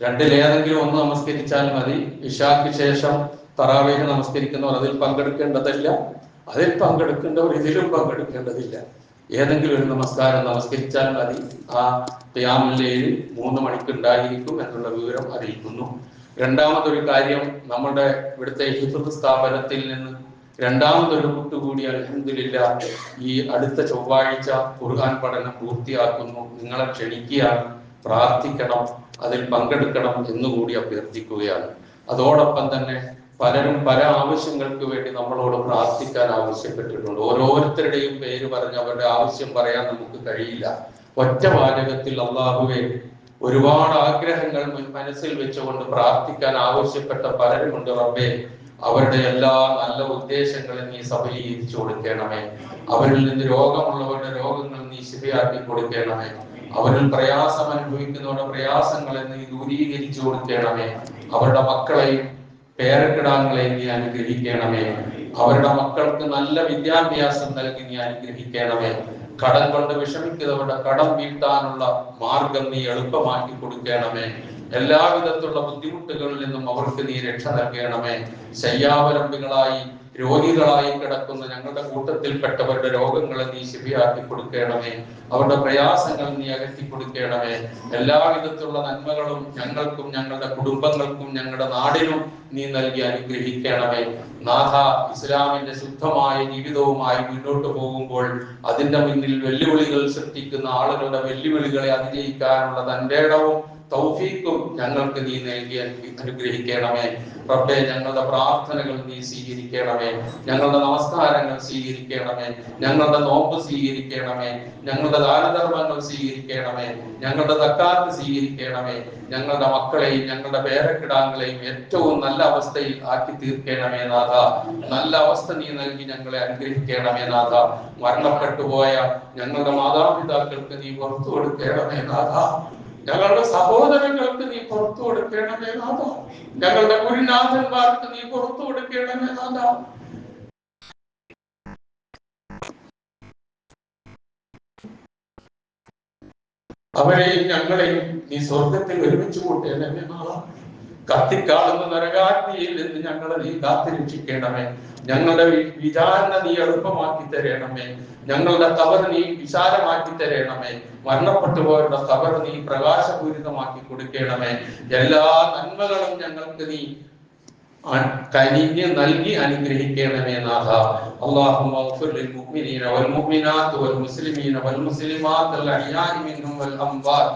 S1: രണ്ടിലേതെങ്കിലും ഒന്ന് നമസ്കരിച്ചാൽ മതി. ഇശാക്ക് ശേഷം തറാവീഹ് നമസ്കരിക്കുന്നവർ അതിൽ പങ്കെടുക്കേണ്ടതില്ല, അതിൽ പങ്കെടുക്കേണ്ടവർ ഇതിലും പങ്കെടുക്കേണ്ടതില്ല. ഏതെങ്കിലും ഒരു നമസ്കാരം നമസ്കരിച്ചാൽ മതി. ആ ഖിയാമുൽ ലൈൽ 3 മണിക്ക് ഉണ്ടായിരിക്കും എന്നുള്ള വിവരം അറിയിക്കുന്നു. രണ്ടാമതൊരു കാര്യം, നമ്മുടെ ഇവിടുത്തെ ഹിഫ്ദ് സ്ഥാപനത്തിൽ നിന്ന് രണ്ടാമതൊരു കൂട്ടുകൂടി അൽഹംദുലില്ലാഹ് ഈ അടുത്ത ചൊവ്വാഴ്ച ഖുർആൻ പഠനം പൂർത്തിയാക്കുന്നു. നിങ്ങളെ ക്ഷണിക്കുകയാണ്, പ്രാർത്ഥിക്കണം, അതിൽ പങ്കെടുക്കണം എന്നുകൂടി അഭ്യർത്ഥിക്കുകയാണ്. അതോടൊപ്പം തന്നെ പലരും പല ആവശ്യങ്ങൾക്ക് വേണ്ടി നമ്മളോട് പ്രാർത്ഥിക്കാൻ ആവശ്യപ്പെട്ടിട്ടുണ്ട്. ഓരോരുത്തരുടെയും പേര് പറഞ്ഞ് അവരുടെ ആവശ്യം പറയാൻ നമുക്ക് കഴിയില്ല. ഒറ്റ വാചകത്തിൽ അല്ലാഹുവേ, ഒരുപാട് ആഗ്രഹങ്ങൾ മനസ്സിൽ വെച്ചുകൊണ്ട് പ്രാർത്ഥിക്കാൻ ആവശ്യപ്പെട്ട പലരുമുണ്ട്. റബ്ബേ, അവരുടെ എല്ലാ നല്ല ഉദ്ദേശങ്ങളും നീ സഫലീകരിച്ചു കൊടുക്കണമേ. അവരിൽ നിന്ന് രോഗമുള്ളവരുടെ രോഗങ്ങൾ നീ ശരിയാക്കി കൊടുക്കണമേ. അവരിൽ പ്രയാസം അനുഭവിക്കുന്നവരുടെ പ്രയാസങ്ങളെ നീ ദൂരീകരിച്ചു കൊടുക്കണമേ. അവരുടെ മക്കളെയും പേരക്കിടാങ്ങളെയും നീ അനുഗ്രഹിക്കണമേ. അവരുടെ മക്കൾക്ക് നല്ല വിദ്യാഭ്യാസം നൽകി നീ അനുഗ്രഹിക്കണമേ. കടം കൊണ്ട് വിഷമിക്കുന്നവരുടെ കടം വീട്ടാനുള്ള മാർഗം നീ എളുപ്പമാക്കി കൊടുക്കണമേ. എല്ലാവിധത്തിലുള്ള ബുദ്ധിമുട്ടുകളിൽ നിന്നും അവർക്ക് നീ രക്ഷ നൽകണമേ. ശയ്യാവലംബികളായി രോഗികളായി കിടക്കുന്ന ഞങ്ങളുടെ കൂട്ടത്തിൽപ്പെട്ടവരുടെ രോഗങ്ങളെ നീ ശരിയാക്കി കൊടുക്കണമേ. അവരുടെ പ്രയാസങ്ങൾ നീ അകറ്റി കൊടുക്കണമേ. എല്ലാവിധത്തിലുള്ള നന്മകളും ഞങ്ങൾക്കും ഞങ്ങളുടെ കുടുംബങ്ങൾക്കും ഞങ്ങളുടെ നാടിനും നീ നൽകി അനുഗ്രഹിക്കണമേ. നാഥ, ഇസ്ലാമിന്റെ ശുദ്ധമായ ജീവിതവുമായി മുന്നോട്ട് പോകുമ്പോൾ അതിന്റെ മുന്നിൽ വെല്ലുവിളികൾ സൃഷ്ടിക്കുന്ന ആളുകളുടെ വെല്ലുവിളികളെ അതിജയിക്കാനുള്ള തന്റെ ഇടവും തൗഫീഖും ഞങ്ങൾക്ക് നീ നൽകി അനുഗ്രഹിക്കണമേ. റബ്ബേ, ഞങ്ങളുടെ പ്രാർത്ഥനകൾ നീ സ്വീകരിക്കണമേ. ഞങ്ങളുടെ നമസ്കാരങ്ങൾ സ്വീകരിക്കണമേ. ഞങ്ങളുടെ നോമ്പ് സ്വീകരിക്കണമേ. ഞങ്ങളുടെ ദാനധർമ്മങ്ങൾ സ്വീകരിക്കണമേ. ഞങ്ങളുടെ സക്കാത്ത് സ്വീകരിക്കണമേ. ഞങ്ങളുടെ മക്കളെയും ഞങ്ങളുടെ പേരക്കിടാങ്ങളെയും ഏറ്റവും നല്ല അവസ്ഥയിൽ ആക്കി തീർക്കണമേ നാഥ. നല്ല അവസ്ഥ നീ നൽകി ഞങ്ങളെ അനുഗ്രഹിക്കണമേ നാഥ. മരണപ്പെട്ടു പോയ ഞങ്ങളുടെ മാതാപിതാക്കൾക്ക് നീ പുറത്തു കൊടുക്കണമേ നാഥ. ഞങ്ങളുടെ സഹോദരങ്ങൾക്ക് നീ പുറത്തു കൊടുക്കണമേ നാഥ. ഞങ്ങളുടെ ഗുരുനാഥന്മാർക്ക് നീ പുറത്തു കൊടുക്കണമേ നാഥ. അവരെയും ഞങ്ങളെയും നീ സ്വർഗത്തിൽ ഒരുമിച്ച് കൂട്ടണമേ നാഥ. കത്തിക്കാളുന്ന നരകാഗ്നിയിൽ നിന്ന് ഞങ്ങളെ നീ കാത്തുരക്ഷിക്കണമേ. ഞങ്ങളുടെ വിചാരണ നീ എളുപ്പമാക്കി തരണമേ. ഞങ്ങളുടെ ഖബർ നീ വിശാലമാക്കി തരണമേ. മരണപ്പെട്ടുപോയവരുടെ ഖബർ നീ പ്രകാശപൂരിതമാക്കി കൊടുക്കണമേ. എല്ലാ നന്മകളും ഞങ്ങൾക്ക് നീ കനിഞ്ഞ് നൽകി അനുഗ്രഹിക്കണമേ നാഥ. اللهم اغفر للمؤمنين والمؤمنات والمسلمين والمسلمات الأحياء منهم والأموات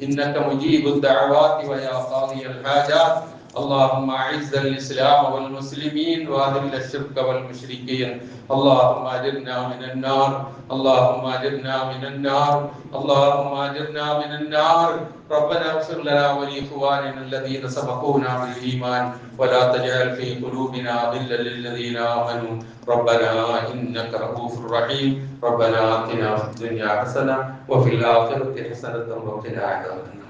S1: إنك مجيب الدعوات ويا قاضي الحاجات. اللهم أعز الإسلام والمسلمين وأذل الشرك والمشركين. اللهم أجرنا من النار. اللهم أجرنا من النار. اللهم أجرنا من النار. ربنا اغفر لنا ولإخواننا الذين سبقونا بالإيمان ولا تجعل في قلوبنا غلا للذين آمنوا ربنا إنك رؤوف رحيم. ربنا آتنا في الدنيا حسنة وفي الآخرة حسنة وقنا عذاب النار.